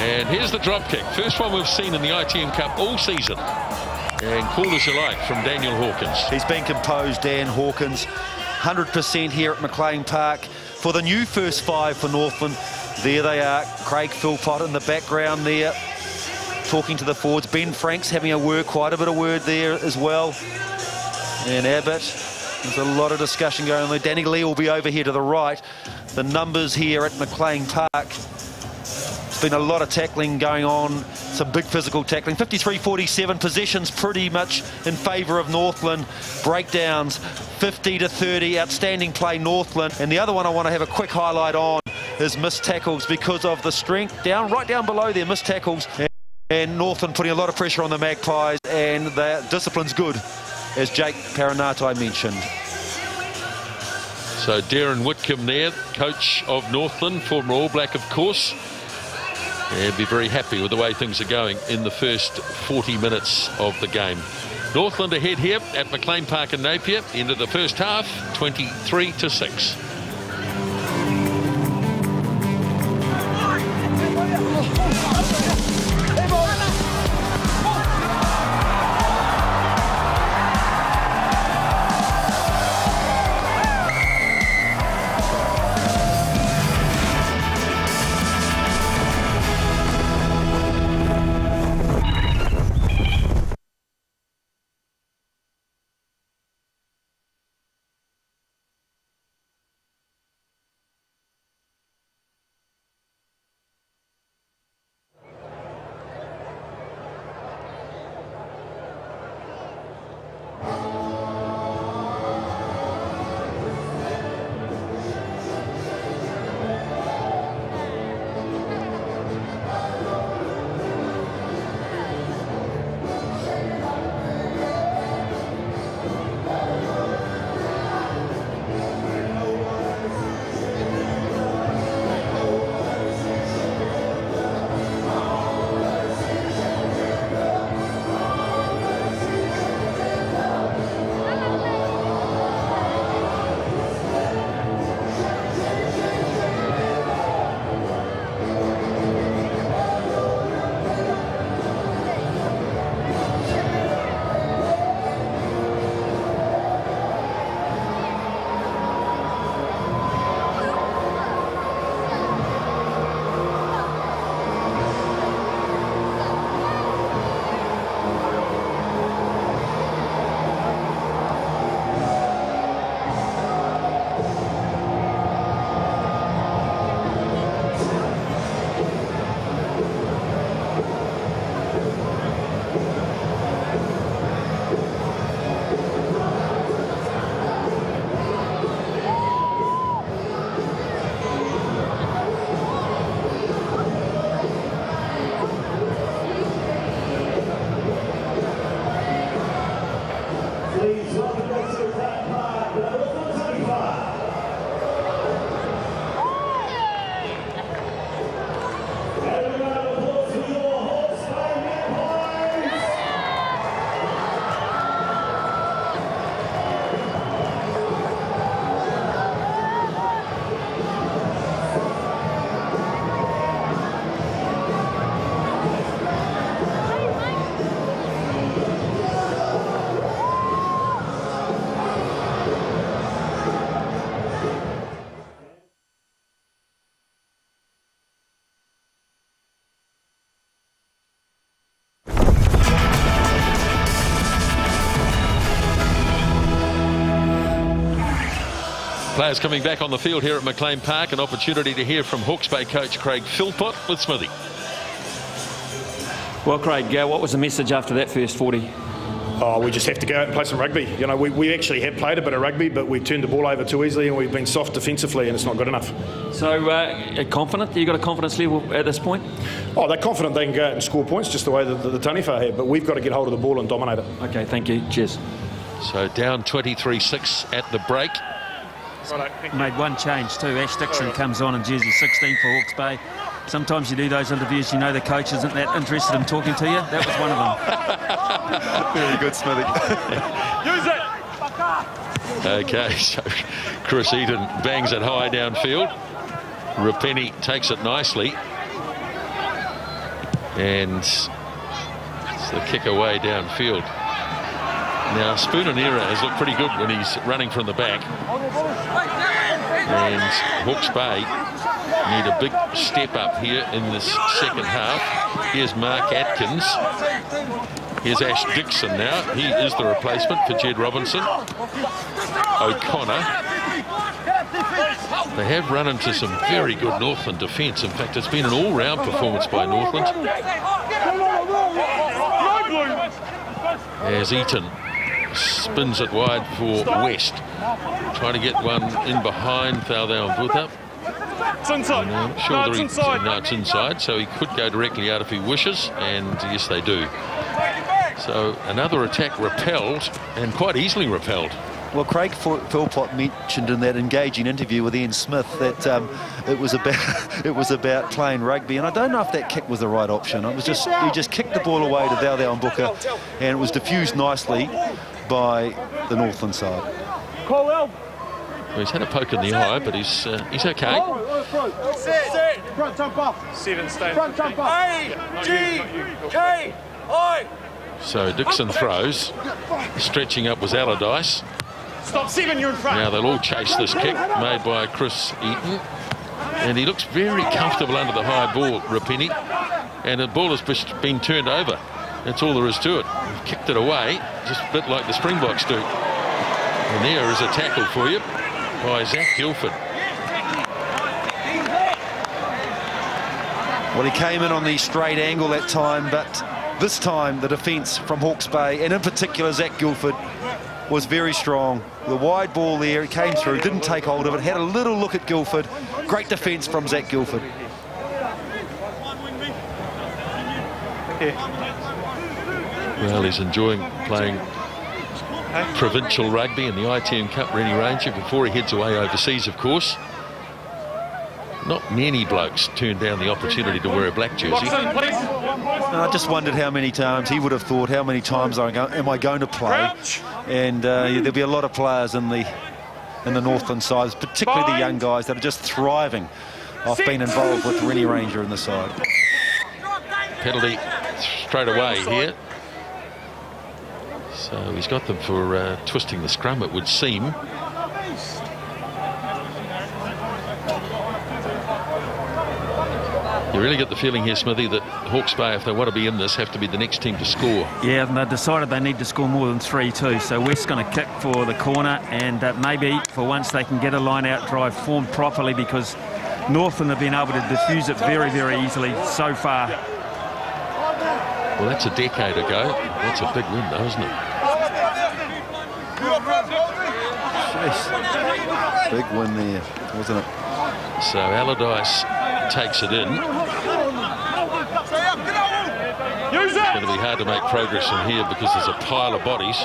And here's the drop kick. First one we've seen in the ITM Cup all season. And call as you like from Daniel Hawkins. He's been composed, Dan Hawkins. 100% here at McLean Park for the new first five for Northland. There they are, Craig Philpott in the background there, talking to the forwards. Ben Franks having quite a bit of word there as well. And Abbott, there's a lot of discussion going on there. Danny Lee will be over here to the right. The numbers here at McLean Park. There's been a lot of tackling going on, some big physical tackling. 53-47, possessions pretty much in favour of Northland. Breakdowns, 50-30, outstanding play Northland. And the other one I want to have a quick highlight on is missed tackles because of the strength right down below there, missed tackles. And Northland putting a lot of pressure on the Magpies, and their discipline's good, as Jake Paranaitai mentioned. So Darren Whitcomb there, coach of Northland, former All Black of course, and be very happy with the way things are going in the first 40 minutes of the game. Northland ahead here at McLean Park in Napier, into the first half, 23-6. Players coming back on the field here at McLean Park. An opportunity to hear from Hawke's Bay coach Craig Philpott with Smithy. Well, Craig, what was the message after that first 40? Oh, we just have to go out and play some rugby. You know, we actually have played a bit of rugby, but we turned the ball over too easily and we've been soft defensively and it's not good enough. So, confident? You got a confidence level at this point? Oh, they're confident they can go out and score points just the way that the Taniwha have, but we've got to get hold of the ball and dominate it. Okay, thank you. Cheers. So down 23-6 at the break. Made one change too. Ash Dixon comes on in jersey 16 for Hawke's Bay. Sometimes you do those interviews, you know the coach isn't that interested in talking to you. That was one of them. Very good, Smithy. Okay, so Chris Eaton bangs it high downfield. Rapini takes it nicely. And it's the kick away downfield. Now, Spoonanera has looked pretty good when he's running from the back. And Hawke's Bay need a big step up here in this second half. Here's Mark Atkins. Here's Ash Dixon now. He is the replacement for Jed Robinson. O'Connor. They have run into some very good Northland defence. In fact, it's been an all-round performance by Northland. As Eaton spins it wide for West. Trying to get one in behind Thaldau and Butha. It's inside. I'm sure no, it's inside. No, it's inside, so he could go directly out if he wishes, and yes, they do. So another attack repelled, and quite easily repelled. Well, Craig Philpott mentioned in that engaging interview with Ian Smith that it was about playing rugby, and I don't know if that kick was the right option. It was just he just kicked the ball away to Thaldau and Booker, and it was diffused nicely by the Northland side. Well, he's had a poke in the eye, but he's okay. Front jump off. 7 stay. Front jump off. A-G-K-I. So Dixon throws. Stretching up was Allardyce. Stop 7, you're in front. Now they'll all chase this kick made by Chris Eaton. And he looks very comfortable under the high ball, Rapini. And the ball has been turned over. That's all there is to it. We've kicked it away, just a bit like the Springboks do. And there is a tackle for you by Zach Guilford. Well, he came in on the straight angle that time, but this time the defence from Hawke's Bay, and in particular Zach Guilford, was very strong. The wide ball there, it came through, didn't take hold of it, had a little look at Guilford. Great defence from Zach Guilford. Well, he's enjoying playing provincial rugby in the ITM Cup Rennie Ranger before he heads away overseas, of course. Not many blokes turned down the opportunity to wear a black jersey. I just wondered how many times he would have thought, how many times am I going to play? And there'll be a lot of players in the Northland side, particularly the young guys that are just thriving off being involved with Rennie Ranger in the side. Penalty straight away here. So he's got them for twisting the scrum, it would seem. You really get the feeling here, Smithy, that Hawke's Bay, if they want to be in this, have to be the next team to score. Yeah, and they've decided they need to score more than 3 too. So West's going to kick for the corner, and maybe for once they can get a line-out drive formed properly, because Northland have been able to diffuse it very, very easily so far. Well, that's a decade ago. That's a big win, though, isn't it? Jeez. Big win there, wasn't it? So Allardyce takes it in. It's going to be hard to make progress from here because there's a pile of bodies.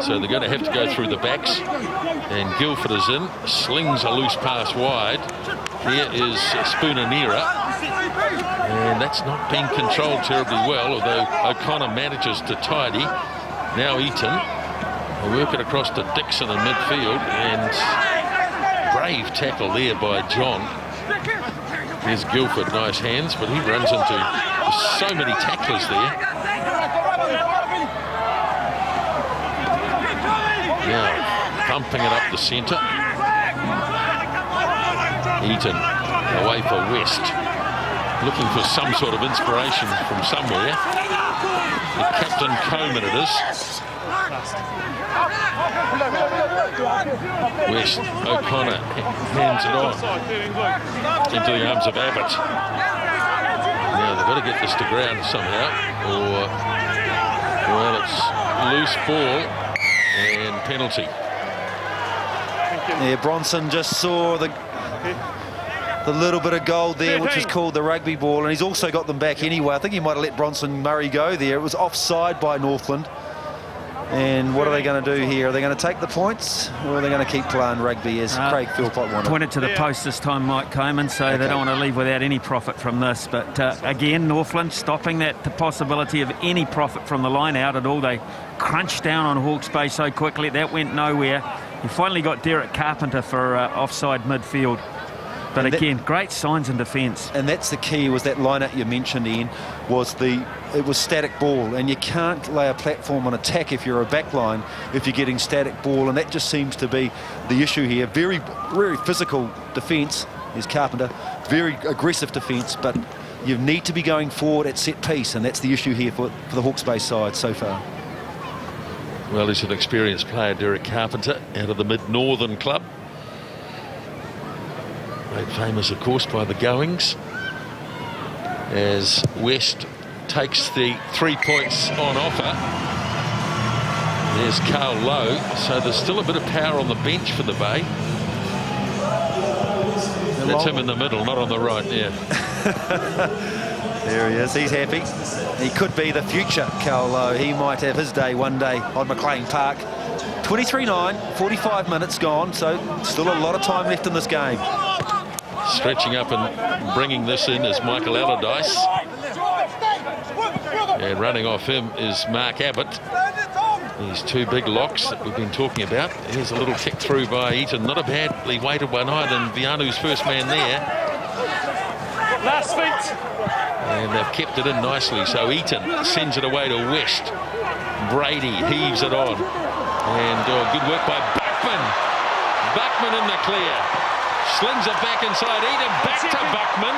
So they're going to have to go through the backs. And Guilford is in, slings a loose pass wide. Here is Spoonanera. And that's not being controlled terribly well, although O'Connor manages to tidy. Now Eaton. They work it across to Dixon in midfield. And brave tackle there by John. Here's Guilford, nice hands, but he runs into so many tacklers there. Now, pumping it up the centre. Eaton away for West. Looking for some sort of inspiration from somewhere. The Captain Coleman it is. West, O'Connor hands it on into the arms of Abbott. Now they've got to get this to ground somehow, or, well, it's loose ball and penalty. Yeah, Bronson just saw the little bit of gold there, which was called the rugby ball, and he's also got them back anyway. I think he might have let Bronson Murray go there. It was offside by Northland. And what are they going to do here? Are they going to take the points, or are they going to keep playing rugby, as Craig Philpott wanted? Pointed to the post this time, Mike Coleman, so they don't want to leave without any profit from this. But again, Northland stopping the possibility of any profit from the line out at all. They crunched down on Hawke's Bay so quickly, that went nowhere. He finally got Derek Carpenter for offside midfield. But again, great signs in defence. And that's the key, was that line-out you mentioned, Ian, it was static ball, and you can't lay a platform on attack if you're a back line if you're getting static ball, and that just seems to be the issue here. Very, very physical defence is Carpenter, very aggressive defence, but you need to be going forward at set piece, and that's the issue here for the Hawke's Bay side so far. Well, he's an experienced player, Derek Carpenter, out of the Mid-Northern club. Made famous, of course, by the Goings, as West takes the 3 points on offer. There's Carl Lowe, so there's still a bit of power on the bench for the Bay. That's him in the middle, not on the right, yeah. There he is, he's happy. He could be the future Carl Lowe. He might have his day one day on McLean Park. 23-9, 45 minutes gone, so still a lot of time left in this game. Stretching up and bringing this in is Michael Allardyce. And running off him is Mark Abbott. These two big locks that we've been talking about. Here's a little kick through by Eaton. Not a badly weighted one either, and Vianu's first man there. Last feet. And they've kept it in nicely, so Eaton sends it away to West. Brady heaves it on. And good work by Buckman. Buckman in the clear. Slings it back inside Eaton, back to Buckman.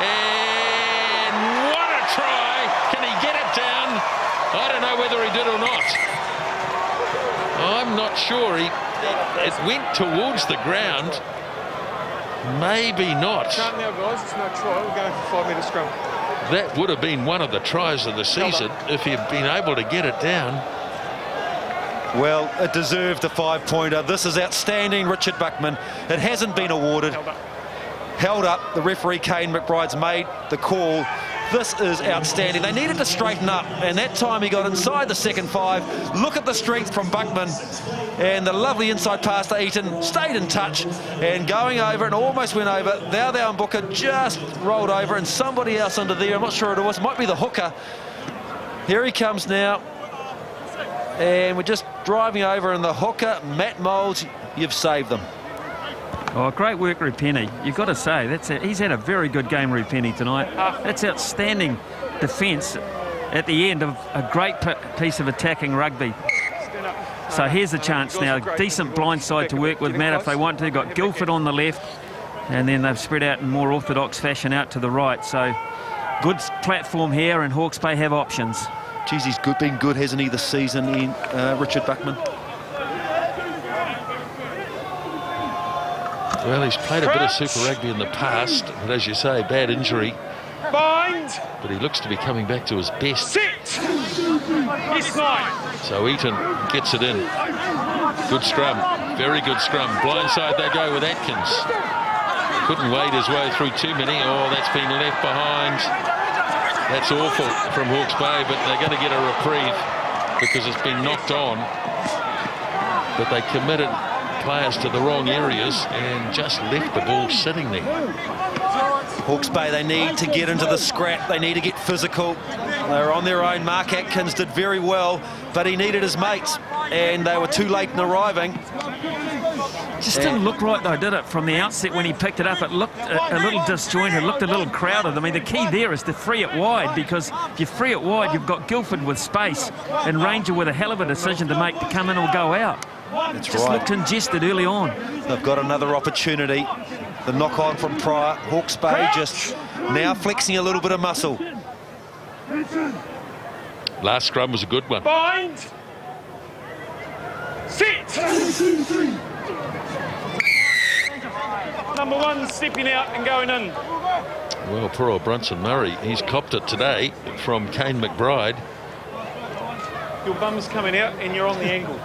And what a try. Can he get it down? I don't know whether he did or not. I'm not sure. It went towards the ground. Maybe not. Can't now, guys. It's no try. We're going for 5 metre scrum. That would have been one of the tries of the season if he'd been able to get it down. Well, it deserved a 5-pointer. This is outstanding, Richard Buckman. It hasn't been awarded. Held up. The referee, Kane McBride's made the call. This is outstanding. They needed to straighten up, and that time he got inside the second 5. Look at the strength from Buckman. And the lovely inside pass to Eaton. Stayed in touch and going over and almost went over. Thou and Booker just rolled over, and somebody else under there. I'm not sure who it was. Might be the hooker. Here he comes now. And we're just driving over, and the hooker, Matt Moulds, you've saved them. Oh, great work, Rupenny. You've got to say, he's had a very good game, Rupenny, tonight. That's outstanding defence at the end of a great piece of attacking rugby. So here's a chance now. Decent blindside to work with Matt if they want to. Got Guildford on the left, and then they've spread out in more orthodox fashion out to the right. So good platform here, and Hawke's Bay have options. Geez, he's been good, hasn't he, this season, in Richard Buckman? Well, he's played a bit of Super Rugby in the past, but as you say, bad injury. Bind. But he looks to be coming back to his best. Sit. It's 9. So Eaton gets it in. Good scrum, very good scrum. Blindside they go with Atkins. Couldn't wade his way through too many. Oh, that's been left behind. That's awful from Hawke's Bay, but they're going to get a reprieve because it's been knocked on. But they committed players to the wrong areas and just left the ball sitting there. Hawke's Bay, they need to get into the scrap. They need to get physical. They're on their own. Mark Atkins did very well, but he needed his mates, and they were too late in arriving. Just didn't look right, though, did it? From the outset when he picked it up, it looked a little disjointed, looked a little crowded. I mean, the key there is to free it wide, because if you free it wide, you've got Guildford with space and Ranger with a hell of a decision to make to come in or go out. That's just right. Looked congested early on. They've got another opportunity. The knock-on from prior. Hawke's Bay just now flexing a little bit of muscle. Last scrum was a good one. Bind. Set! Number one stepping out and going in. Well, poor old Brunson Murray, he's copped it today from Kane McBride. Your bum's coming out and you're on the angle.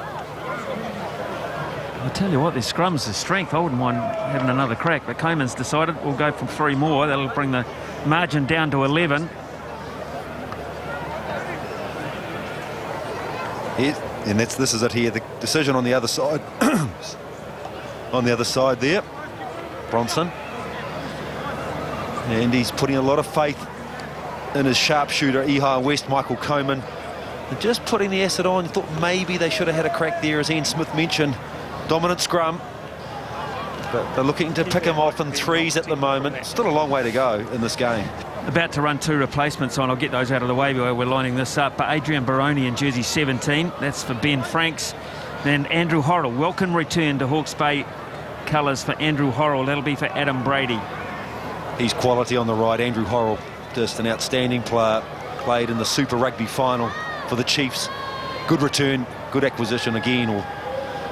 I tell you what, their scrums, the strength. I wouldn't mind having another crack, but Coleman's decided we'll go for 3 more. That'll bring the margin down to 11. And this is it here, the decision on the other side. On the other side there, Bronson. And he's putting a lot of faith in his sharpshooter, Ihar West, Michael Coleman. And just putting the acid on, thought maybe they should have had a crack there, as Ian Smith mentioned. Dominant scrum. But they're looking to pick him off in 3s at the moment. Still a long way to go in this game. About to run 2 replacements on. I'll get those out of the way while we're lining this up. But Adrian Baroni in jersey 17. That's for Ben Franks. Then Andrew Horrell. Welcome return to Hawke's Bay colours for Andrew Horrell. That'll be for Adam Brady. He's quality on the right. Andrew Horrell, just an outstanding player. Played in the Super Rugby final for the Chiefs. Good return, good acquisition again, or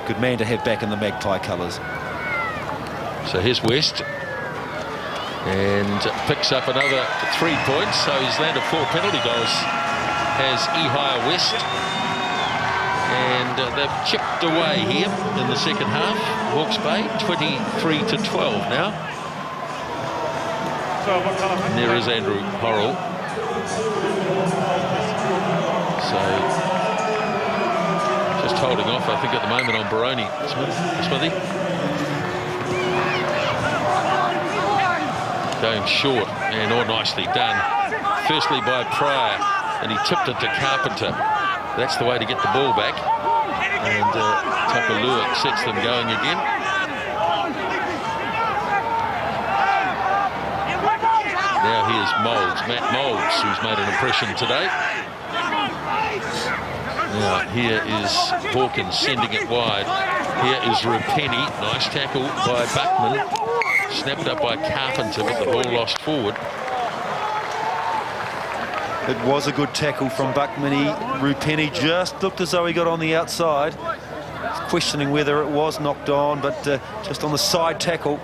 good man to have back in the Magpie colours. So here's West. And picks up another 3 points. So he's landed 4 penalty goals as Ihar West. And they've chipped away here in the second half. Hawke's Bay, 23-12 now. And there is Andrew Horrell. So just holding off, I think, at the moment on Baroni. Smithy. Going short, and all nicely done. Firstly by Pryor, and he tipped it to Carpenter. That's the way to get the ball back. And Takalua sets them going again. Now here's Moulds, Matt Moulds, who's made an impression today. Now here is Hawkins sending it wide. Here is Rupenny. Nice tackle by Buckman. Snapped up by Carpenter, but the ball lost forward. It was a good tackle from Buckman. Rupenny just looked as though he got on the outside. Questioning whether it was knocked on, but just on the side tackle.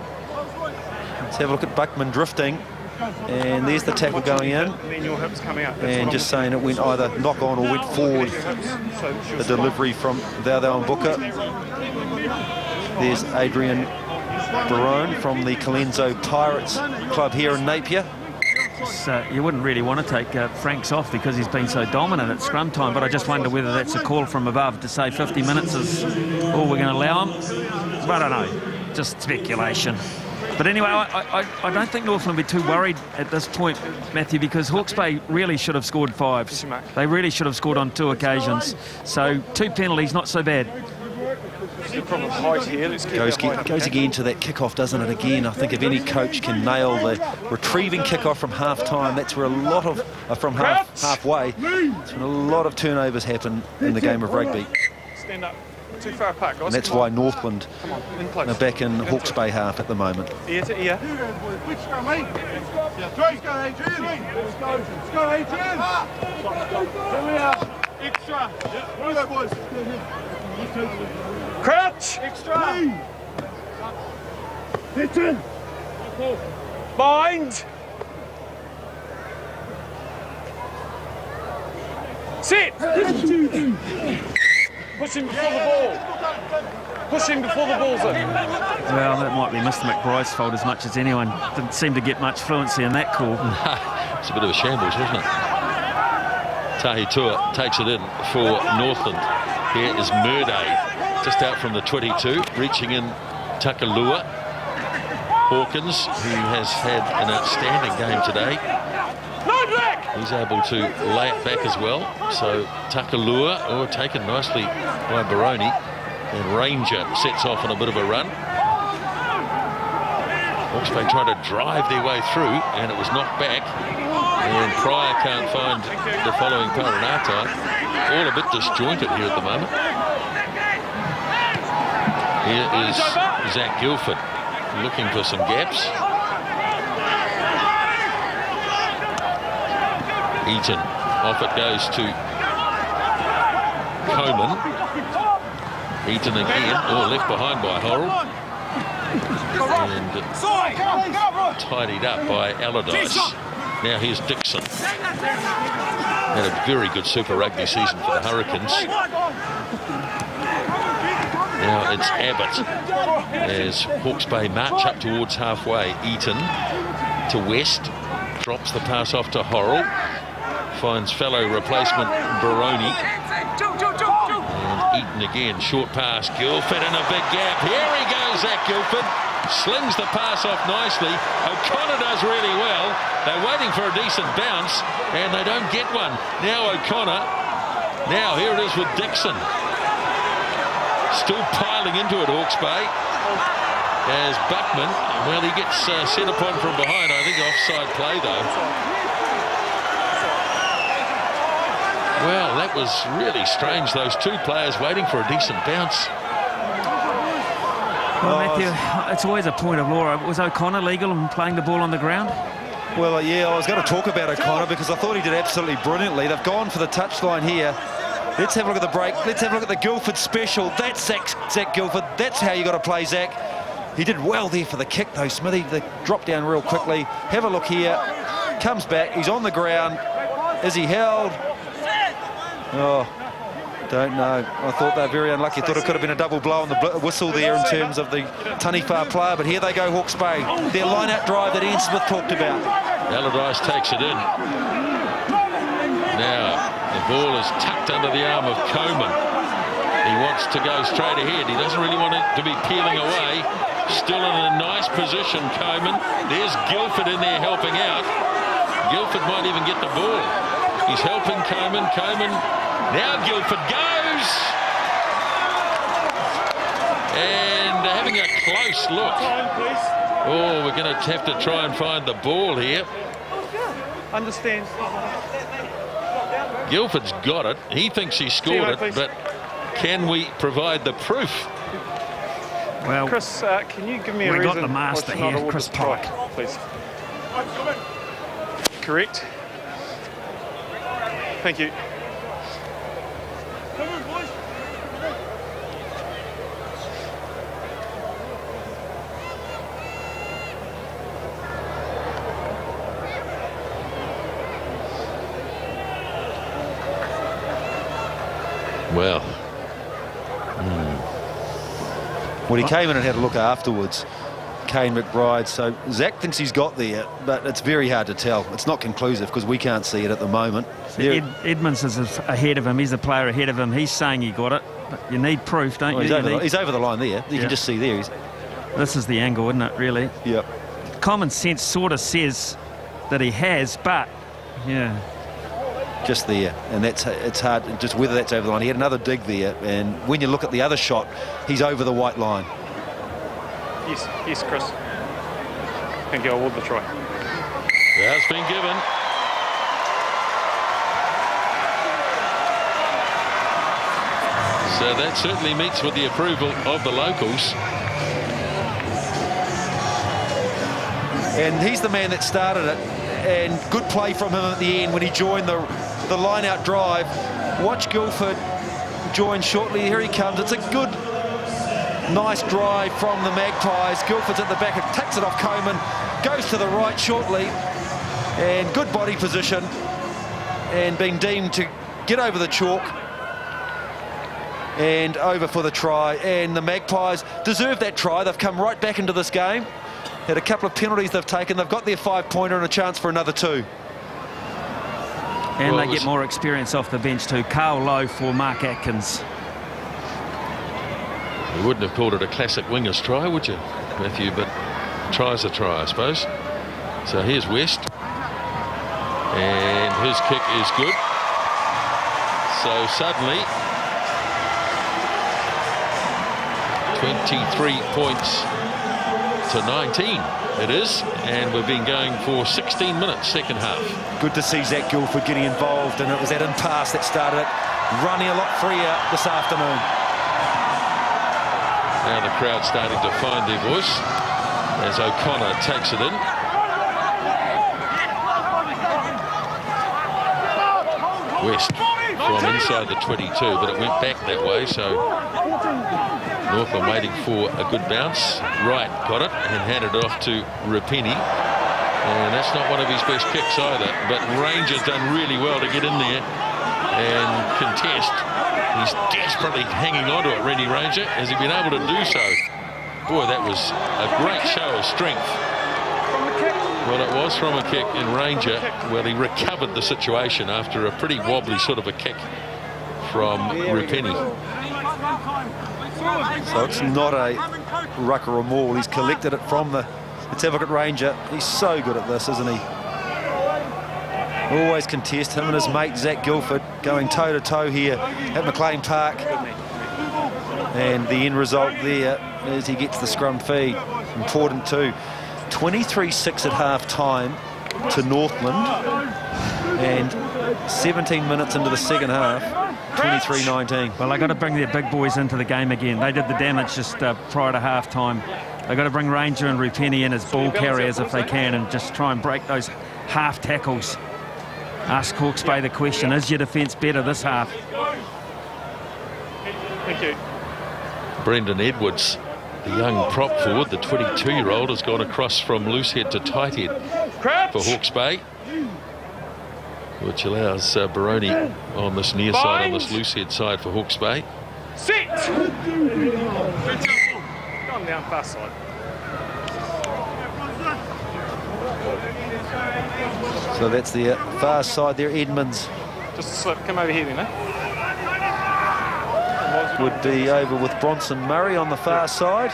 Let's have a look at Buckman drifting. And there's the tackle going in. And just saying it went either knock on or went forward. The delivery from Thau and Booker. There's Adrian Barone from the Colenso Pirates club here in Napier. You wouldn't really want to take Franks off because he's been so dominant at scrum time, but I just wonder whether that's a call from above to say 50 minutes is all we're going to allow him. I don't know, just speculation. But anyway, I don't think Northland will be too worried at this point, Matthew, because Hawke's Bay really should have scored 5s. They really should have scored on 2 occasions. So 2 penalties, not so bad. Goes again to that kickoff, doesn't it? Again, I think if any coach can nail the retrieving kickoff from half-time, that's where a lot of, from halfway, that's when a lot of turnovers happen in the game of rugby. Stand up. Too far apart, guys. And that's why Northland are back in Hawke's Bay half at the moment. Ear to ear. Let's go, Adrian. Let's go, Adrian. Here we are. Extra. Here we go, boys. Crouch. Extra. Hit in. Bind. Sit. Push him before the ball. Push him before the ball's in. Well, that might be Mr. McBride's fault as much as anyone. Didn't seem to get much fluency in that call. It's a bit of a shambles, wasn't it? Tahi Tua takes it in for Northland. Here is Murday, just out from the 22, reaching in Takalua. Hawkins, who has had an outstanding game today. He's able to lay it back as well. So Takalua, taken nicely by Baroni. And Ranger sets off on a bit of a run. Hawke's Bay trying to drive their way through, and it was knocked back. And Pryor can't find the following Paranata. All a bit disjointed here at the moment. Here is Zach Guilford looking for some gaps. Eaton, off it goes to Coleman. Eaton again, or left behind by Horrell. And tidied up by Allardyce. Now here's Dixon. Had a very good Super Rugby season for the Hurricanes. Now it's Abbott as Hawke's Bay march up towards halfway. Eaton to West. Drops the pass off to Horrell. Finds fellow replacement Baroni. And Eaton again. Short pass. Guildford in a big gap. Here he goes, Zach Guildford. Slings the pass off nicely. O'Connor does really well. They're waiting for a decent bounce, and they don't get one. Now O'Connor. Now here it is with Dixon. Still piling into it, Hawke's Bay. As Buckman, well, he gets set upon from behind. I think offside play, though. Well, that was really strange. Those two players waiting for a decent bounce. Well, Matthew, it's always a point of law. Was O'Connor legal in playing the ball on the ground? Well, yeah, I was going to talk about O'Connor because I thought he did absolutely brilliantly. They've gone for the touchline here. Let's have a look at the break. Let's have a look at the Guildford special. That's Zach Guildford. That's how you got to play, Zach. He did well there for the kick, though, Smithy. They dropped down real quickly. Have a look here. Comes back. He's on the ground. Is he held? Oh, don't know. I thought they were very unlucky. Thought it could have been a double blow on the whistle there in terms of the Taniwha player. But here they go, Hawke's Bay. Their line-out drive that Ian Smith talked about. Allardyce takes it in. Now, the ball is tucked under the arm of Coleman. He wants to go straight ahead. He doesn't really want it to be peeling away. Still in a nice position, Coleman. There's Guildford in there helping out. Guildford might even get the ball. He's helping Coleman. Coleman. Now Guildford goes. And having a close look. Oh, we're going to have to try and find the ball here. Understand. Guildford's got it. He thinks he scored it, but can we provide the proof? Well, Chris, can you give me a reason? We got the master here, Chris Pike. Please. Correct. Thank you. Well. Well, he came in and had a look afterwards, Kane McBride. So Zach thinks he's got there, but it's very hard to tell. It's not conclusive because we can't see it at the moment. Edmonds is ahead of him. He's a player ahead of him. He's saying he got it, but you need proof, don't you? He's over the line there. You can just see there. This is the angle, isn't it, really? Yep. Common sense sort of says that he has, but, yeah. Just there, and it's hard just whether that's over the line. He had another dig there, and when you look at the other shot, he's over the white line. Yes, Chris. Thank you. I award the try. That's been given. So that certainly meets with the approval of the locals. And he's the man that started it, and good play from him at the end when he joined the line-out drive. Watch Guildford join shortly. Here he comes. It's a good, nice drive from the Magpies. Guildford's at the back. It takes it off Coleman. Goes to the right shortly. And good body position. And being deemed to get over the chalk. And over for the try. And the Magpies deserve that try. They've come right back into this game. Had a couple of penalties they've taken. They've got their 5-pointer and a chance for another 2. And they get more experience off the bench too. Carl Lowe for Mark Atkins. You wouldn't have called it a classic wingers try, would you, Matthew? But try's a try, I suppose. So here's West. And his kick is good. So suddenly, 23 points to 19 it is, and we've been going for 16 minutes, second half. Good to see Zach Guildford getting involved, and it was that in-pass that started it, running a lot freer this afternoon. Now the crowd starting to find their voice as O'Connor takes it in. West from inside the 22, but it went back that way, so Northland waiting for a good bounce. Wright got it and handed it off to Rapini, and that's not one of his best kicks either, but Ranger's done really well to get in there and contest. He's desperately hanging on to it, Rennie Ranger. Has he been able to do so? Boy, that was a great show of strength. Well, it was from a kick, and Ranger, well, he recovered the situation after a pretty wobbly sort of a kick from Rapini. So it's not a ruck or a maul. He's collected it from the... Let's have a look at Ranger. He's so good at this, isn't he? Always contest. Him and his mate, Zach Guilford, going toe-to-toe here at McLean Park. And the end result there is he gets the scrum fee. Important too. 23-6 at half-time to Northland. And 17 minutes into the second half, 23-19. Well, they got to bring their big boys into the game again. They did the damage just prior to half-time. They've got to bring Ranger and Rupeni in as ball carriers if they can, and just try and break those half tackles. Ask Hawke's Bay the question, is your defence better this half? Thank you. Brendan Edwards, the young prop forward, the 22-year-old, has gone across from loose head to tight head for Hawke's Bay, which allows Baroni on this near side, on this loose head side for Hawke's Bay. Sit! Come down fast side. So that's the far side there, Edmonds. Just a slip, come over here then, eh? Would be over with Bronson Murray on the far side.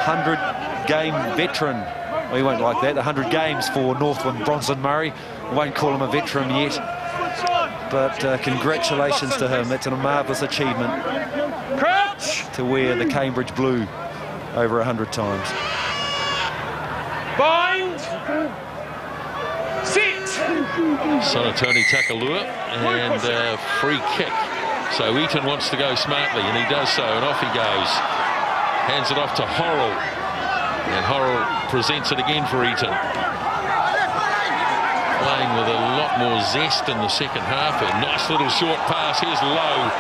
100-game veteran. Well, he won't like that. 100 games for Northland, Bronson Murray. Won't call him a veteran yet. But congratulations to him. That's a marvellous achievement to wear the Cambridge blue over 100 times. Bind! Sit! Sonatoni Takalua, and free kick. So Eaton wants to go smartly, and he does so, and off he goes. Hands it off to Horrell, and Horrell presents it again for Eaton. Playing with a lot more zest in the second half. A nice little short pass. Here's Lowe,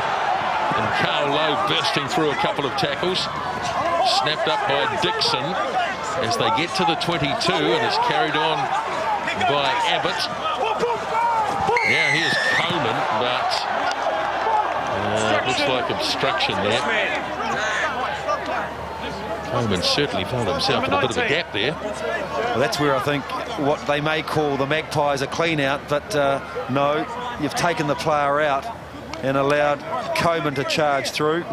and Carl Lowe bursting through a couple of tackles. Snapped up by Dixon as they get to the 22, and it's carried on by Abbott. Now here's Coleman, but looks like obstruction there. Coleman certainly found himself in a bit of a gap there. Well, that's where I think what they may call the Magpies a clean out, but no, you've taken the player out and allowed Coleman to charge through.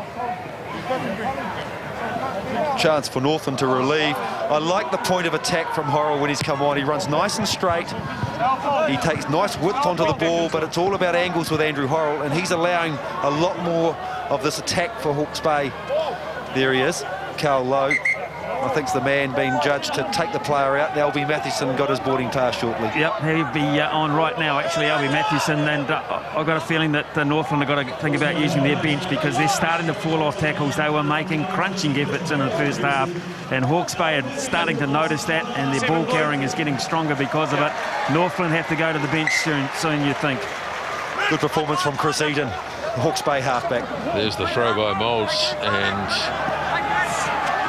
Chance for Northland to relieve. I like the point of attack from Horrell when he's come on. He runs nice and straight. He takes nice width onto the ball, but it's all about angles with Andrew Horrell, and he's allowing a lot more of this attack for Hawke's Bay. There he is, Carl Lowe. I think's the man being judged to take the player out. Albie Mathewson got his boarding pass shortly. Yep, he'll be on right now, actually, Albie Mathewson, and I've got a feeling that Northland have got to think about using their bench, because they're starting to fall off tackles. They were making crunching efforts in the first half, and Hawke's Bay are starting to notice that, and their ball carrying is getting stronger because of it. Northland have to go to the bench soon, you think. Good performance from Chris Eden, Hawke's Bay halfback. There's the throw by Moulds, and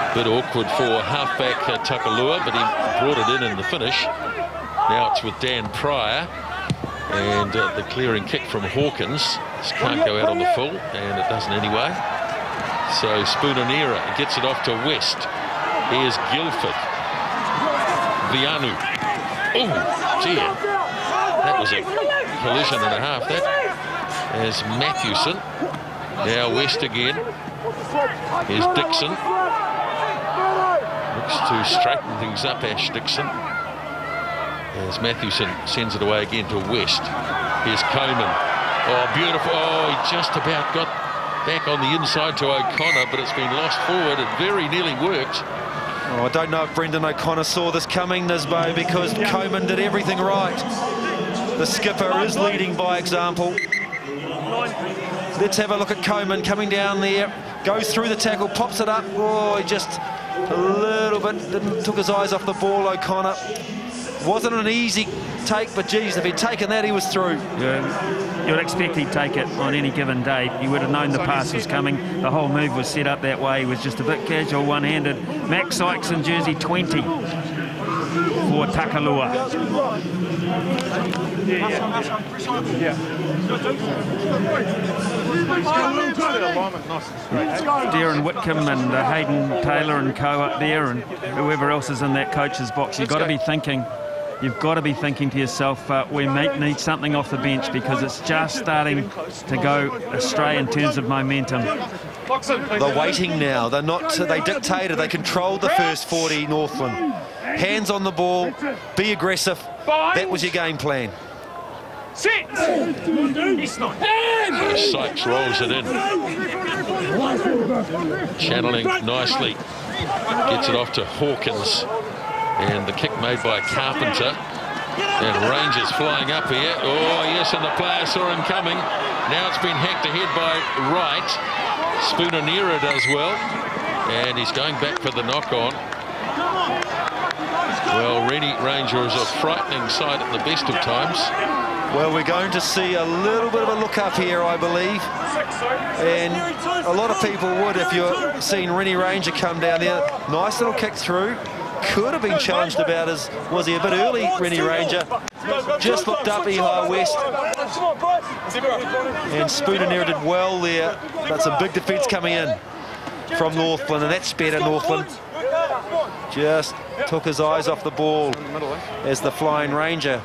a bit awkward for halfback Takalua, but he brought it in the finish. Now it's with Dan Pryor, and the clearing kick from Hawkins. This can't go out on the full, and it doesn't anyway. So Spoonanera gets it off to West. Here's Guilford. Vianu. Oh, dear. That was a collision and a half. That is Mathewson. Now West again. Here's Dixon. Looks to straighten things up, Ash Dixon. As Mathewson sends it away again to West. Here's Coleman. Oh, beautiful. Oh, he just about got back on the inside to O'Connor, but it's been lost forward. It very nearly worked. Oh, I don't know if Brendan O'Connor saw this coming, Nisbo, because Coleman did everything right. The skipper is leading by example. Let's have a look at Coleman coming down there. Goes through the tackle, pops it up. Oh, he just a little bit took his eyes off the ball, O'Connor. Wasn't an easy take, but geez, if he'd taken that, he was through. Yeah, you'd expect he'd take it on any given day. You would have known the pass was coming. The whole move was set up that way. He was just a bit casual, one-handed. Max Sykes in jersey 20 for Takalua. Darren Whitcomb and Hayden Taylor and co up there, and whoever else is in that coach's box. You've got to be thinking to yourself, we might need something off the bench, because it's just starting to go astray in terms of momentum. They're waiting now. They're not. They dictated. They controlled the first 40. Northland. Hands on the ball. Be aggressive. That was your game plan. Sykes rolls it in. Channeling nicely. Gets it off to Hawkins. And the kick made by Carpenter. And Rangers flying up here. Oh, yes, and the player saw him coming. Now it's been hacked ahead by Wright. Spoonanera does well. And he's going back for the knock-on. Well, Rennie Ranger is a frightening sight at the best of times. Well, we're going to see a little bit of a look up here, I believe. And a lot of people would if you're seeing Rennie Ranger come down there. Nice little kick through. Could have been challenged about as, was he a bit early, Rennie Ranger? Just looked up Ehigh West. And Spoonanera did well there. But some big defence coming in from Northland, and that's better, Northland. Just took his eyes off the ball as the Flying Ranger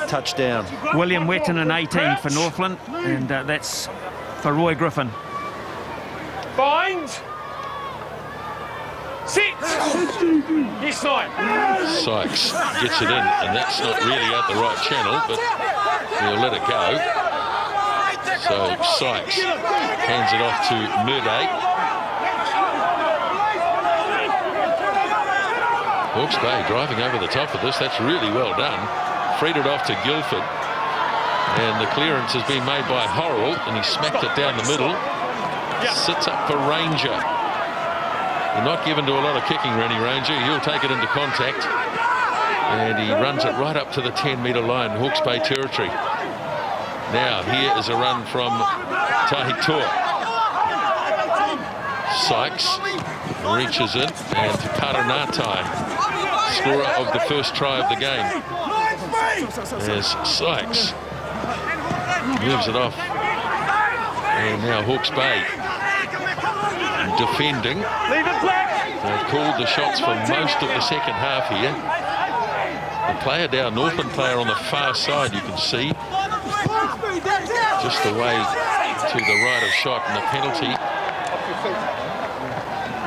touchdown. William Wetton in 18 for Northland, and that's for Roy Griffin. Bind. Sit. Yes, Sykes gets it in, and that's not really out the right channel, but he'll let it go. So Sykes hands it off to Murday. Hawke's Bay driving over the top of this. That's really well done. Freed it off to Guildford. And the clearance has been made by Horrell, and he smacked it down the middle. Sits up for Ranger. You're not given to a lot of kicking, Rennie Ranger. He'll take it into contact. And he runs it right up to the 10-metre line, Hawke's Bay territory. Now, here is a run from Tahi Toa. Sykes reaches in, and Paranatai, scorer of the first try of the game. As Sykes moves it off. And now Hawke's Bay defending. They've called the shots for most of the second half here. The player down, Northland player on the far side, you can see. Just away to the right of shot, and the penalty.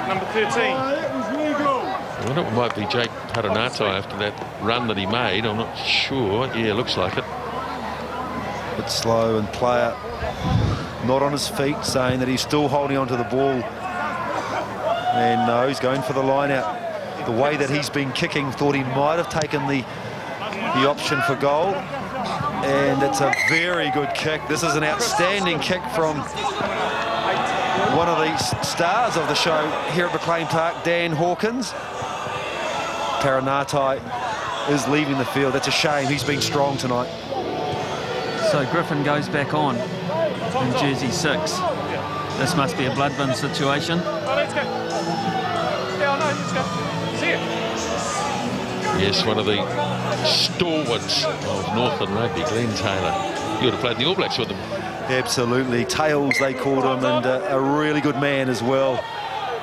Number 13. I wonder if it might be Jake Paranatai after that run that he made. I'm not sure. Yeah, looks like it. Bit slow, and player not on his feet, saying that he's still holding on to the ball. And no, he's going for the line out. The way that he's been kicking, thought he might have taken the option for goal. And it's a very good kick. This is an outstanding kick from one of the stars of the show here at McLean Park, Dan Hawkins. Paranatai is leaving the field. That's a shame. He's been strong tonight. So Griffin goes back on in jersey 6. This must be a blood bin situation. Oh, let's go. Yeah, no, let's go. See it. Yes, one of the stalwarts of Northland Rugby, Glenn Taylor. He would have played in the All Blacks with them. Absolutely. Tails, they called him, and a really good man as well.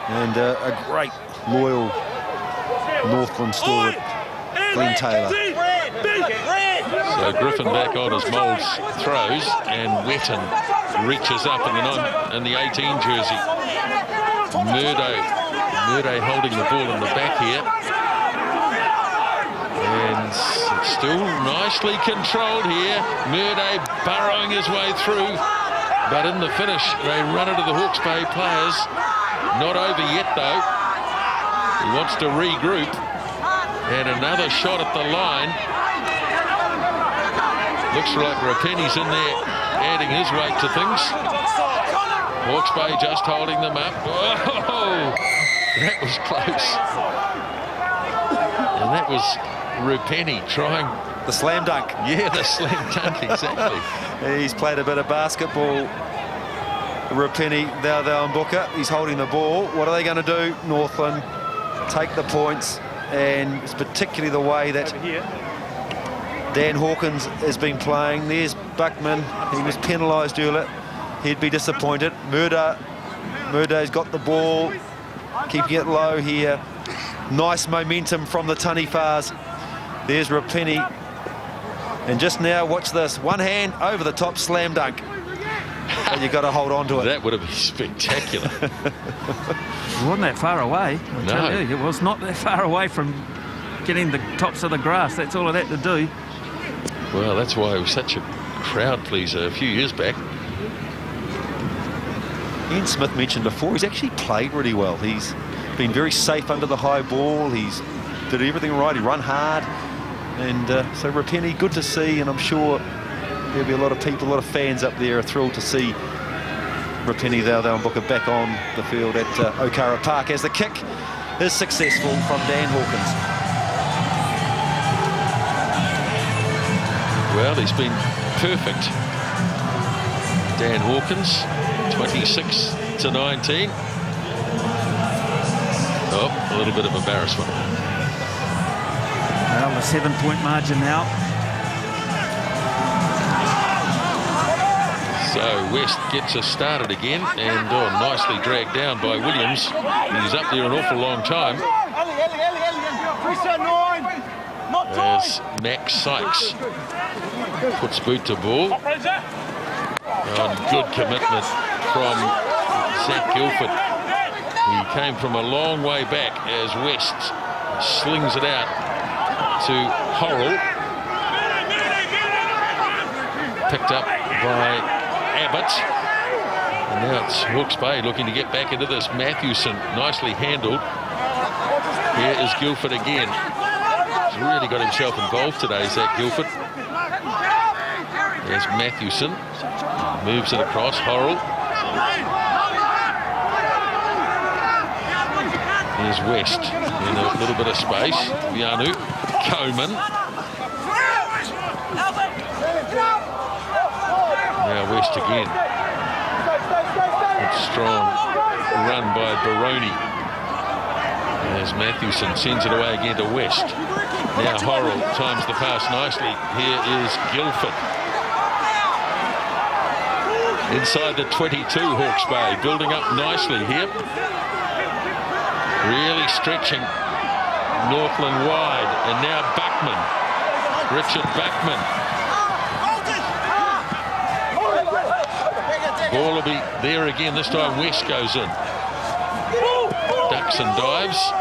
And a great, loyal Northland stalwart, Glenn Taylor. So Griffin back on as Moulds throws, and Wetton reaches up in the 18 jersey. Murday holding the ball in the back here. And it's still nicely controlled here. Murday burrowing his way through. But in the finish, they run into the Hawke's Bay players. Not over yet, though. He wants to regroup. And another shot at the line. Looks like Rapeni's in there adding his weight to things. Hawke's Bay just holding them up. Oh, that was close. And that was Rupeni trying... The slam dunk. Yeah, the slam dunk, exactly. He's played a bit of basketball. Rupeni, thou and Booker. He's holding the ball. What are they going to do? Northland take the points, and it's particularly the way that Dan Hawkins has been playing. There's Buckman. He was penalised earlier. He'd be disappointed. Murdo's got the ball, keeping it low here. Nice momentum from the Taniwhas. There's Rupeni. And just now, watch this. One hand over the top, slam dunk. But you've got to hold on to it. That would have been spectacular. It wasn't that far away. I tell you, it was not that far away from getting the tops of the grass. That's all it had to do. Well, that's why it was such a crowd pleaser a few years back. Ian Smith mentioned before, he's actually played really well. He's been very safe under the high ball. He's did everything right. He run hard. And so Rupeni, good to see, and I'm sure there'll be a lot of people, a lot of fans up there are thrilled to see Rupeni, thou and Booker back on the field at Okara Park as the kick is successful from Dan Hawkins. Well, he's been perfect. Dan Hawkins, 26-19. Oh, a little bit of embarrassment. Well, the 7-point margin now. So West gets us started again, and nicely dragged down by Williams. He's up there an awful long time. As Max Sykes puts boot to ball. And good commitment from Zach Guilford. He came from a long way back as West slings it out to Horrell. Picked up by Abbott. And now it's Hawke's Bay looking to get back into this. Matthewson nicely handled. Here is Guilford again. He's really got himself involved today, Zach Guilford. There's Matthewson. Moves it across. Horrell. Here's West in a little bit of space. Vianu. Coman. Now West again. Good strong run by Baroni. As Matthewson sends it away again to West. Now Horrell times the pass nicely. Here is Guilford. Inside the 22, Hawke's Bay, building up nicely here. Really stretching Northland wide. And now Buckman. Richard Buckman. Ball will be there again. This time West goes in. Ducks and dives.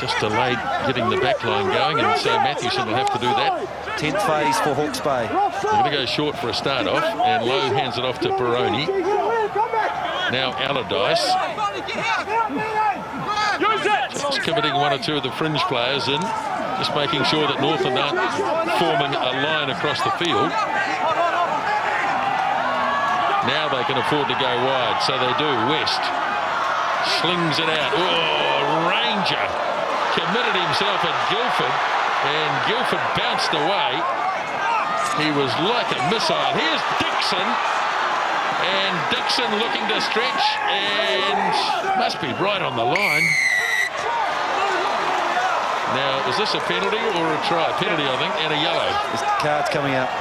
Just delayed getting the back line going, and so Matthewson will have to do that. 10th phase for Hawke's Bay. They're going to go short for a start off, and Lowe hands it off to Baroni. Now Allardyce. Just committing one or two of the fringe players in, just making sure that Northland aren't forming a line across the field. Now they can afford to go wide, so they do. West slings it out. Oh, Ranger committed himself at Guilford, and Guilford bounced away. He was like a missile. Here's Dixon, and Dixon looking to stretch, and must be right on the line. Now, is this a penalty or a try? Penalty, I think, and a yellow. This card's coming out.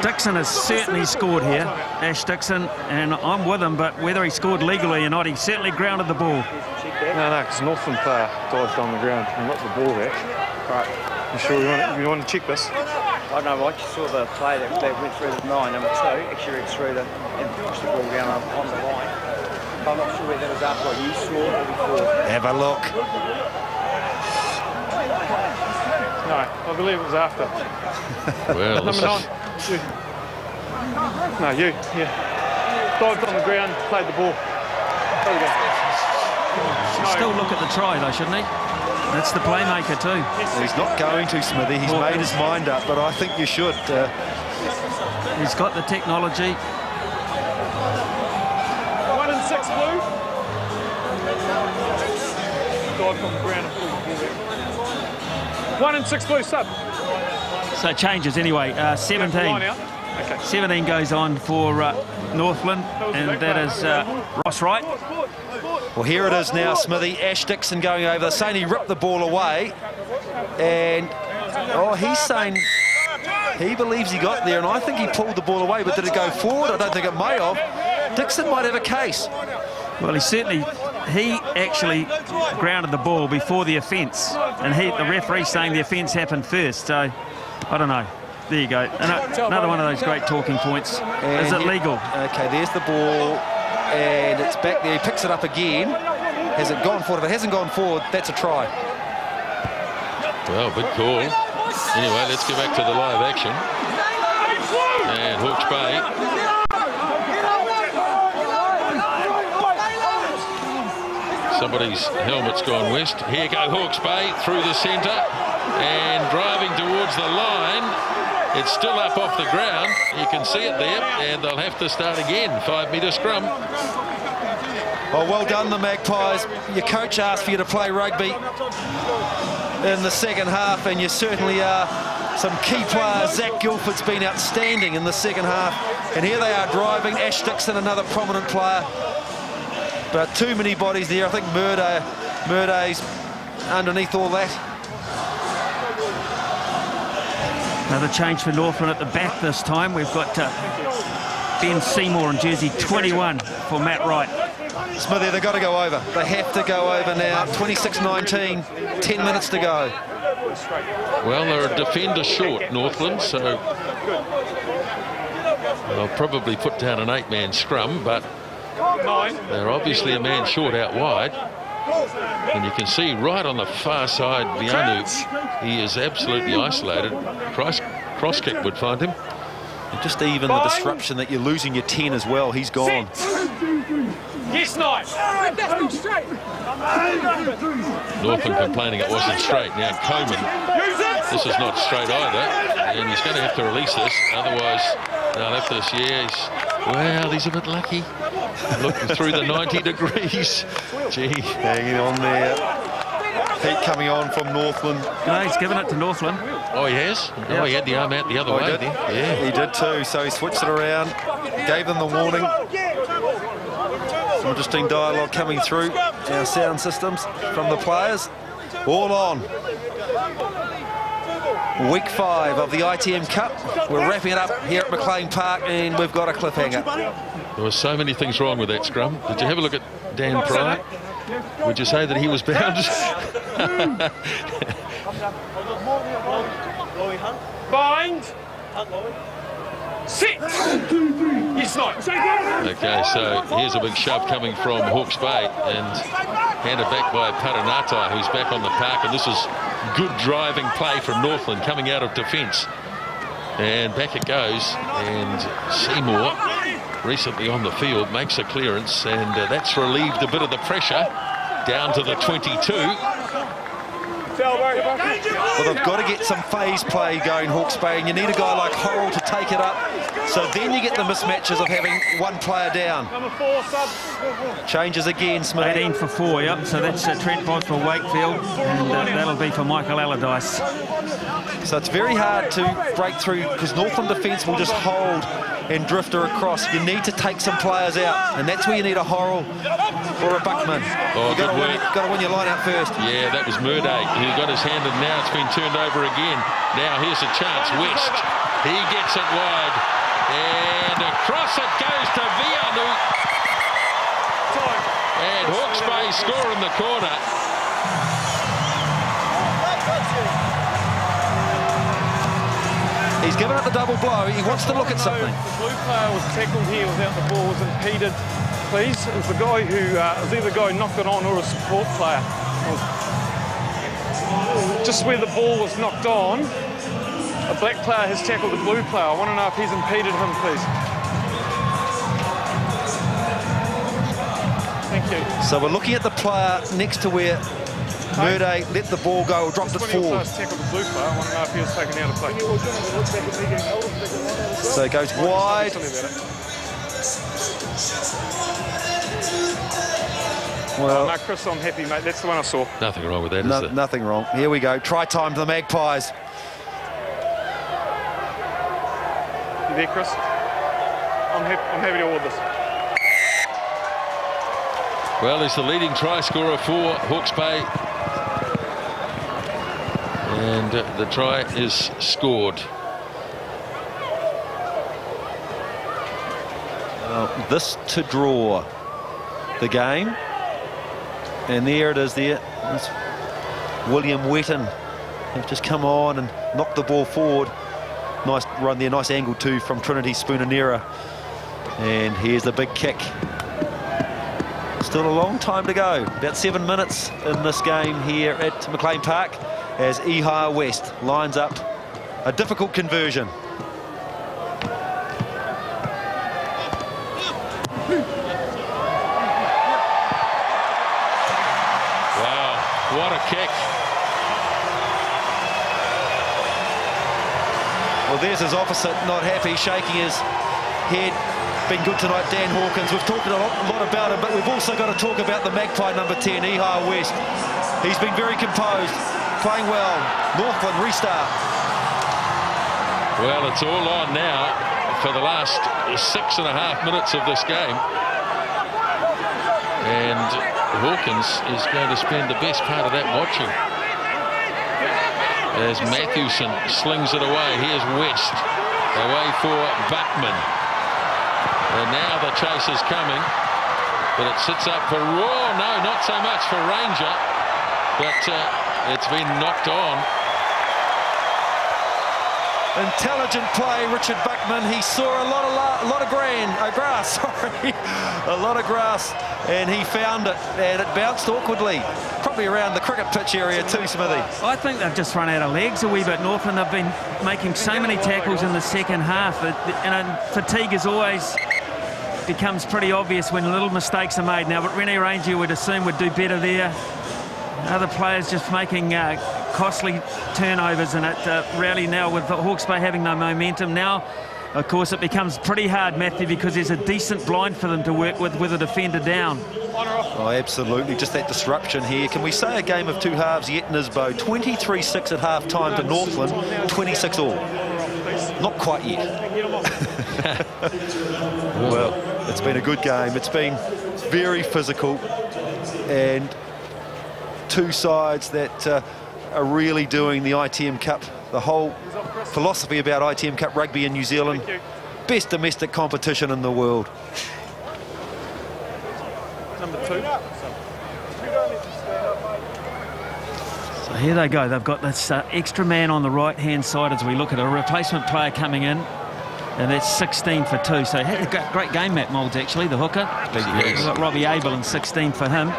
Dixon has certainly scored here, Ash Dixon, and I'm with him, but whether he scored legally or not, he certainly grounded the ball. No, because Northland player dived on the ground and got the ball back. Right. You sure you want to check this? I don't know, I just saw the play that went through the 9, number 2, actually went through and pushed the ball down on the line. I'm not sure whether that was after what you saw or before. Have a look. No, I believe it was after. Well, number 9. You. No, you. Yeah. Dived on the ground, played the ball. There we go. Still look at the try, though, shouldn't he? That's the playmaker, too. He's not going to, Smithy. He's made his mind up, but I think you should. He's got the technology. 1 and 6 blue. dived on the ground and pulled the ball there. 1 and 6 blue sub. So changes anyway. 17. Okay. 17 goes on for Northland, and that is Ross Wright. Well, here it is now, Smithy. Ash Dixon going over. They're saying he ripped the ball away. And, oh, he's saying he believes he got there, and I think he pulled the ball away, but did it go forward? I don't think it may have. Dixon might have a case. Well, he actually grounded the ball before the offence, and the referee's saying the offence happened first, so I don't know. There you go. Another one of those great talking points. Is it legal? Okay, there's the ball, and it's back there. He picks it up again. Has it gone forward? If it hasn't gone forward, that's a try. Well, good call. Anyway, let's get back to the live action. And Hawke's Bay. Somebody's helmet's gone west. Here go Hawke's Bay through the centre and driving towards the line. It's still up off the ground. You can see it there, and they'll have to start again. 5-metre scrum. Oh, well done, the Magpies. Your coach asked for you to play rugby in the second half, and you certainly are. Some key players. Zach Guilford's been outstanding in the second half, and here they are driving. Ash Dixon, another prominent player. But too many bodies there. I think Murday's underneath all that. Another change for Northland at the back this time. We've got Ben Seymour in jersey 21 for Matt Wright. Smithy, they've got to go over. They have to go over now. 26-19, 10 minutes to go. Well, they're a defender short, Northland, so they'll probably put down an 8-man scrum, but they're obviously a man short out wide. And you can see right on the far side, Vianu, he is absolutely isolated. Cross kick would find him. And just even the disruption that you're losing your 10 as well, he's gone. Yes, nice. Northland complaining it wasn't straight. Now Coleman, this is not straight either, and he's going to have to release this, otherwise they'll have to, well, he's a bit lucky. Looking through the 90 degrees. Gee, hanging on there. Heat coming on from Northland. No, he's given it to Northland. Oh, he has? Yeah. Oh, he had the arm out the other way. Did. Yeah, he did too. So he switched it around, gave them the warning. Some interesting dialogue coming through our sound systems from the players. All on. Week 5 of the ITM Cup. We're wrapping it up here at McLean Park, and we've got a cliffhanger. There were so many things wrong with that scrum. Did you have a look at Dan Pryor? Would you say that he was bound? Bind. Sit. Yes, no. Okay, so here's a big shove coming from Hawke's Bay and handed back by Paranata, who's back on the park. And this is good driving play from Northland coming out of defence. And back it goes. And Seymour, recently on the field, makes a clearance, and that's relieved a bit of the pressure down to the 22. Well, they've got to get some phase play going, Hawke's Bay, and you need a guy like Horrell to take it up. So then you get the mismatches of having one player down. Changes again, Smith. 18 for 4, yep. So that's Trent Boss for Wakefield, and that'll be for Michael Allardyce. So it's very hard to break through because Northland defence will just hold and drifter across. You need to take some players out, and that's where you need a Horrell or a Buckman. Oh, You've got to win your line out first. Yeah, that was Murday who got his hand, and now it's been turned over again. Now here's a chance. West, he gets it wide, and across it goes to Vianu. And Hawke's Bay score in the corner. He's given it the double blow. He wants to look at something. The blue player was tackled here without the ball was impeded. Please, it was the guy who was either the guy who knocked it on or a support player. Just where the ball was knocked on, a black player has tackled the blue player. I want to know if he's impeded him, please. Thank you. So we're looking at the player next to where Murday let the ball go or dropped it forward. Tackled the blue player. I want to know if he was taken out of play. So it goes wide. Well, no, Chris, I'm happy, mate. That's the one I saw. Nothing wrong with that, is there? Nothing wrong. Here we go. Try time to the Magpies. You there, Chris? I'm happy to award this. Well, he's the leading try scorer for Hawke's Bay. And the try is scored. This to draw the game. And there it is there. It's William Wetton have just come on and knocked the ball forward. Nice run there, nice angle too from Trinity Spoonanera. And here's the big kick. Still a long time to go. About 7 minutes in this game here at McLean Park as Ihara West lines up a difficult conversion. What a kick. Well, there's his opposite, not happy, shaking his head. Been good tonight, Dan Hawkins. We've talked a lot about him, but we've also got to talk about the Magpie number 10, Ihara West. He's been very composed, playing well. Northland restart. Well, it's all on now for the last 6.5 minutes of this game. And Hawkins is going to spend the best part of that watching. As Matthewson slings it away. Here's West. Away for Buckman. And now the chase is coming. But it sits up for Raw. No, not so much for Ranger. But it's been knocked on. Intelligent play, Richard Buckman. He saw a lot of grass, sorry. A lot of grass, and he found it, and it bounced awkwardly. Probably around the cricket pitch area too, Smithy. I think they've just run out of legs a wee bit, Northland. They've been making so many tackles in the second half. Fatigue is always becomes pretty obvious when little mistakes are made now, but Rene Ranger would assume would do better there. Other players just making costly turnovers, and it really now with the Hawke's Bay having no momentum now, of course it becomes pretty hard, Matthew, because there's a decent blind for them to work with a defender down. Oh, absolutely, just that disruption here. Can we say a game of two halves yet, Nisbo? 23-6 at half-time to Northland, 26 all. Not quite yet. Well, it's been a good game. It's been very physical, and two sides that are really doing the ITM Cup, the whole philosophy about ITM Cup rugby in New Zealand. Best domestic competition in the world. Number 2. So here they go. They've got this extra man on the right-hand side as we look at a replacement player coming in. And that's 16 for 2. So had a great game, Matt Moulds, actually, the hooker. We've got Robbie Abel and 16 for him.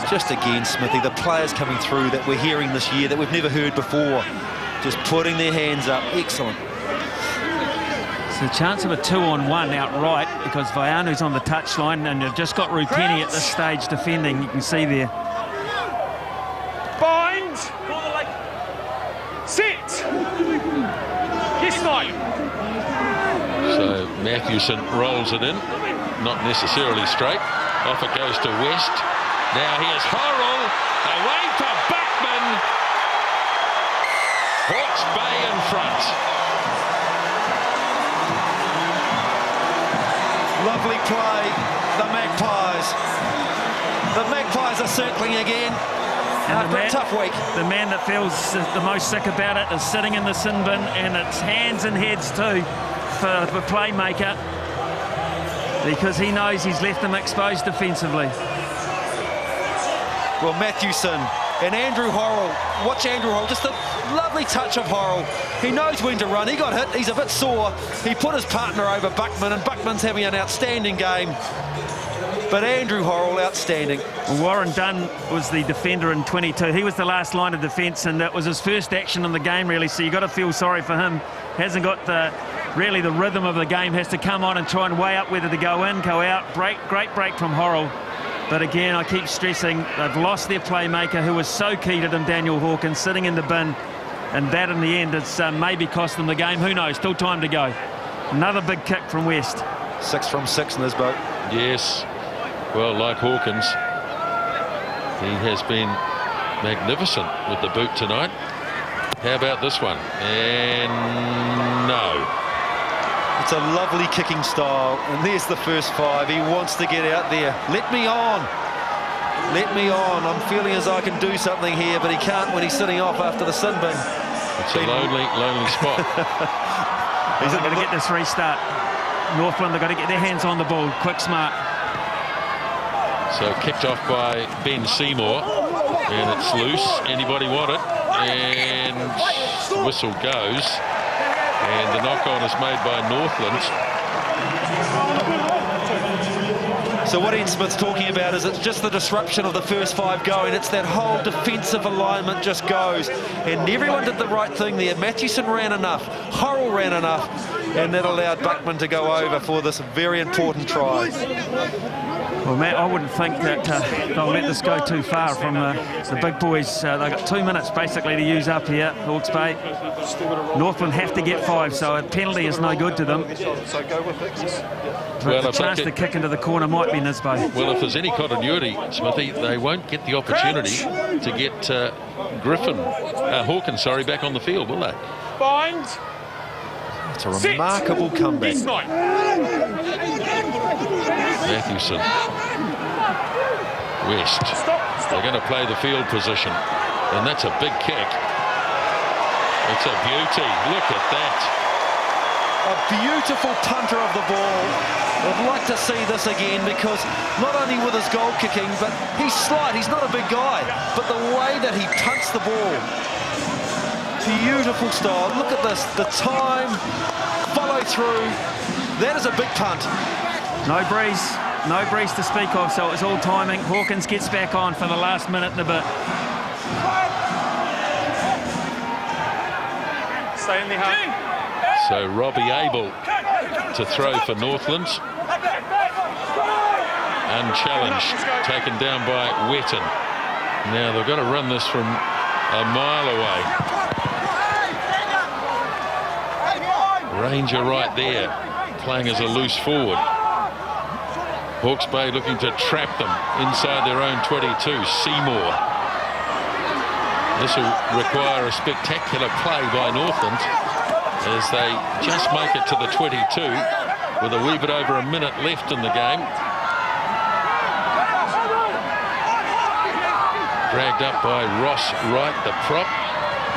Just again, Smithy, the players coming through that we're hearing this year that we've never heard before, just putting their hands up. Excellent. It's a chance of a 2-on-1 outright because Vaianu's on the touchline, and you've just got Rupeni at this stage defending. You can see there. Bind. Sit. Yes, Mike. So Matthewson rolls it in, not necessarily straight. Off it goes to West. Now here's Horrell, away for Buckman. Hawke's Bay in front. Lovely play, the Magpies. The Magpies are circling again after a tough week. The man that feels the most sick about it is sitting in the sin bin, and it's hands and heads too for the playmaker, because he knows he's left them exposed defensively. Well, Matthewson and Andrew Horrell. Watch Andrew Horrell, just a lovely touch of Horrell. He knows when to run. He got hit, he's a bit sore. He put his partner over Buckman, and Buckman's having an outstanding game. But Andrew Horrell, outstanding. Well, Warren Dunn was the defender in 22. He was the last line of defence, and that was his first action in the game, really, so you've got to feel sorry for him. Hasn't got really the rhythm of the game, has to come on and try and weigh up whether to go in, go out. Great break from Horrell. But again, I keep stressing, they've lost their playmaker who was so key to them, Daniel Hawkins, sitting in the bin. And that in the end, it's maybe cost them the game. Who knows? Still time to go. Another big kick from West. 6 from 6 in this boat. Yes. Well, like Hawkins, he has been magnificent with the boot tonight. How about this one? And no. It's a lovely kicking style, and there's the first 5. He wants to get out there. Let me on. Let me on. I'm feeling as I can do something here, but he can't when he's sitting off after the sin bin. It's a lonely spot. He's going to get this restart. Northland, they've got to get their hands on the ball. Quick, smart. So kicked off by Ben Seymour, and it's loose. Anybody want it? And the whistle goes, and the knock-on is made by Northland. So what Ian Smith's talking about is it's just the disruption of the first 5 going. It's that whole defensive alignment just goes. And everyone did the right thing there. Matthewson ran enough. Horrell ran enough. And that allowed Buckman to go over for this very important try. Well, Matt, I wouldn't think that they'll let this go too far from the big boys. They've got 2 minutes basically to use up here, Hawke's Bay. Northland have to get 5, so a penalty is no good to them. But the chance to kick into the corner might be Nisbo. Well, if there's any continuity, Smithy, they won't get the opportunity to get Hawkins, back on the field, will they? Bind. It's a remarkable comeback. Matthewson. West. They're going to play the field position, and that's a big kick. It's a beauty. Look at that. A beautiful punter of the ball. I'd like to see this again, because not only with his goal kicking, but he's slight. He's not a big guy, but the way that he punts the ball. Beautiful style. Look at this. The time, follow through. That is a big punt. No breeze to speak of, so it's all timing. Hawkins gets back on for the last minute and a bit. Stay in the half. So Robbie able to throw for Northland. Unchallenged, taken down by Wetton. Now they've got to run this from a mile away. Ranger right there, playing as a loose forward. Hawke's Bay looking to trap them inside their own 22. Seymour. This will require a spectacular play by Northland as they just make it to the 22 with a wee bit over a minute left in the game. Dragged up by Ross Wright, the prop.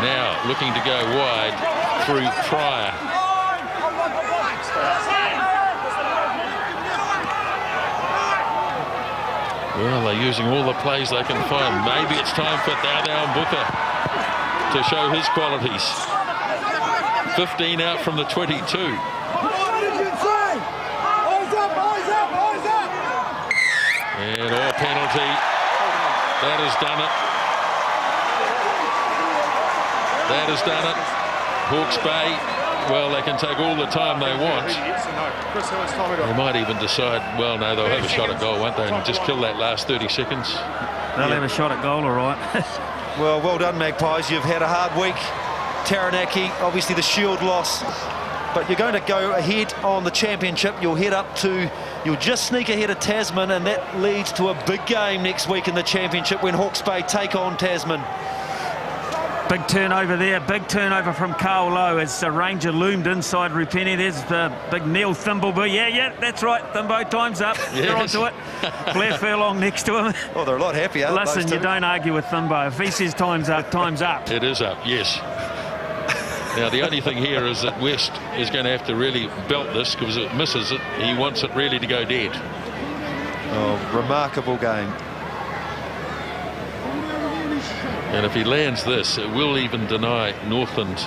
Now looking to go wide through Pryor. Well, they're using all the plays they can find. Maybe it's time for Dowdown Booker to show his qualities. 15 out from the 22. And all penalty. That has done it. That has done it. Hawke's Bay, well, they can take all the time they want. They might even decide, well, no, they'll have a shot at goal, won't they, and just kill that last 30 seconds. They'll have a shot at goal, all right. Well done, Magpies. You've had a hard week. Taranaki, obviously the Shield loss, but you're going to go ahead on the championship. You'll just sneak ahead of Tasman, and that leads to a big game next week in the championship when Hawke's Bay take on Tasman. Big turnover there, big turnover from Carl Lowe as Ranger loomed inside Rupeni. There's big Neil Thimbleby. Yeah, that's right. Thimbo, time's up. Yes. They're onto it. Blair Furlong next to him. Oh, they're a lot happier. Listen, you don't argue with Thimbo. If he says time's up, time's up. It is up, yes. Now, the only thing here is that West is going to have to really belt this, because if it misses it, he wants it really to go dead. Oh, remarkable game. And if he lands this, it will even deny Northland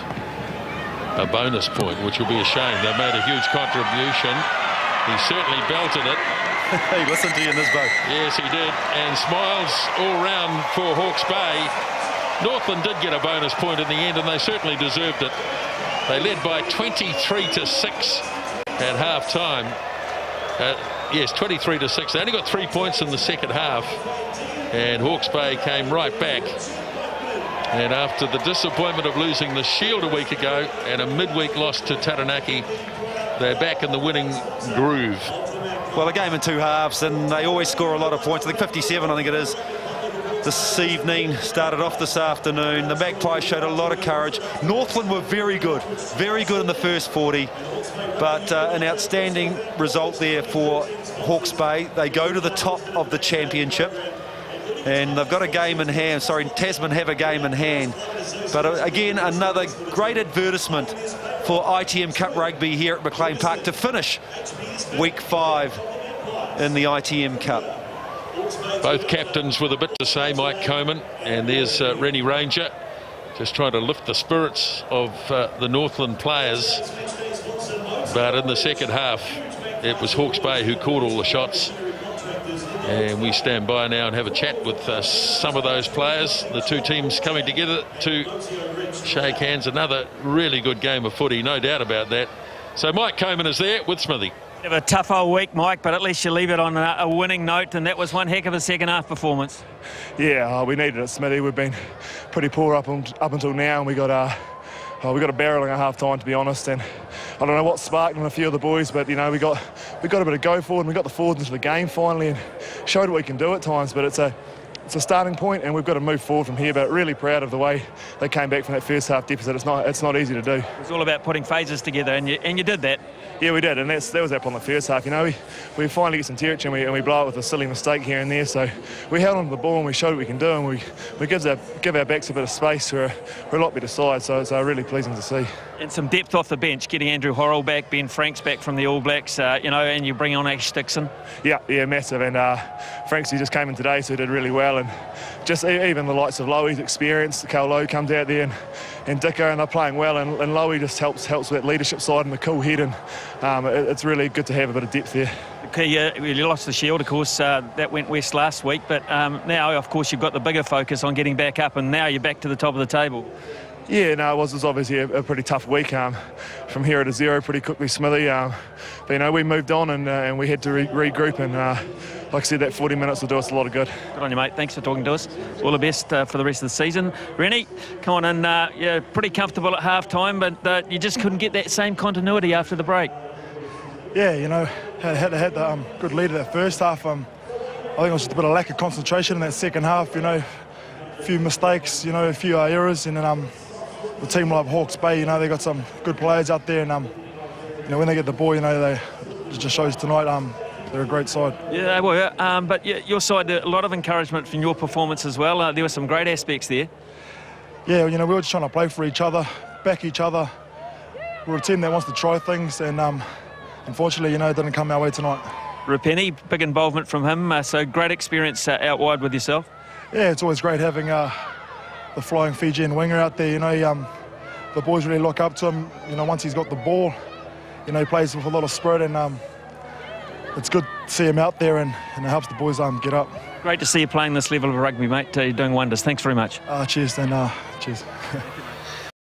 a bonus point, which will be a shame. They've made a huge contribution. He certainly belted it. He listened to you in this boat. Yes, he did. And smiles all round for Hawke's Bay. Northland did get a bonus point in the end, and they certainly deserved it. They led by 23-6 at half-time. Yes, 23-6. They only got 3 points in the second half, and Hawke's Bay came right back. And after the disappointment of losing the Shield a week ago and a midweek loss to Taranaki, they're back in the winning groove. Well, a game in 2 halves, and they always score a lot of points. I think 57, I think it is. This evening, started off this afternoon. The Magpies showed a lot of courage. Northland were very good in the first 40, but an outstanding result there for Hawke's Bay. They go to the top of the championship, and they've got a game in hand. Sorry, Tasman have a game in hand. But again, another great advertisement for ITM Cup Rugby here at McLean Park to finish week 5 in the ITM Cup. Both captains with a bit to say, Mike Coman, and there's Rennie Ranger, just trying to lift the spirits of the Northland players. But in the second half, it was Hawke's Bay who caught all the shots. And we stand by now and have a chat with some of those players. The two teams coming together to shake hands. Another really good game of footy, no doubt about that. So Mike Coman is there with Smithy. Have a tough old week, Mike, but at least you leave it on a winning note, and that was one heck of a second half performance. Yeah, we needed it, Smithy. We've been pretty poor up until now, and we got a barreling at half time, to be honest. And I don't know what sparked in a few of the boys, but you know, we got a bit of go forward, and we got the forwards into the game finally, and showed what we can do at times. But it's a starting point, and we've got to move forward from here. But really proud of the way they came back from that first half deficit. It's not easy to do. It was all about putting phases together, and you did that. Yeah, we did, and that was our problem in the first half. You know, we finally get some territory, and we blow it with a silly mistake here and there. So we held onto the ball, and we showed what we can do, and we give our backs a bit of space. We're a lot better side, so it's really pleasing to see. And some depth off the bench, getting Andrew Horrell back, Ben Franks back from the All Blacks, you know, and you bring on Ash Dixon. Yeah, massive. And Franks, he just came in today, so he did really well. And just even the likes of Lowy's experience, Cal Lowe comes out there, and Dicko, and they're playing well. And Lowy just helps with that leadership side and the cool head. And it's really good to have a bit of depth there. Okay, you lost the Shield, of course. That went west last week. But now, of course, you've got the bigger focus on getting back up, and now you're back to the top of the table. Yeah, no, it was obviously a pretty tough week. From 0 to 0 pretty quickly, Smithy. But, you know, we moved on, and we had to regroup. And like I said, that 40 minutes will do us a lot of good. Good on you, mate. Thanks for talking to us. All the best for the rest of the season. Rennie, come on in. You're pretty comfortable at half-time, but you just couldn't get that same continuity after the break. Yeah, you know, had the good lead at that first half. I think it was just a bit of lack of concentration in that second half, you know. A few mistakes, you know, a few errors, and then the team like Hawke's Bay, you know, they got some good players out there, and you know, when they get the ball, you know, it just shows tonight they're a great side. Yeah, they were. But your side, a lot of encouragement from your performance as well. There were some great aspects there. Yeah, you know, we were just trying to play for each other, back each other. We're a team that wants to try things, and unfortunately, you know, it didn't come our way tonight. Rapeni, big involvement from him, so great experience out wide with yourself. Yeah, it's always great having the flying Fijian winger out there. You know, the boys really look up to him. You know, once he's got the ball, you know, he plays with a lot of spirit, and it's good to see him out there, and it helps the boys get up. Great to see you playing this level of rugby, mate. You're doing wonders. Thanks very much. Cheers, and cheers.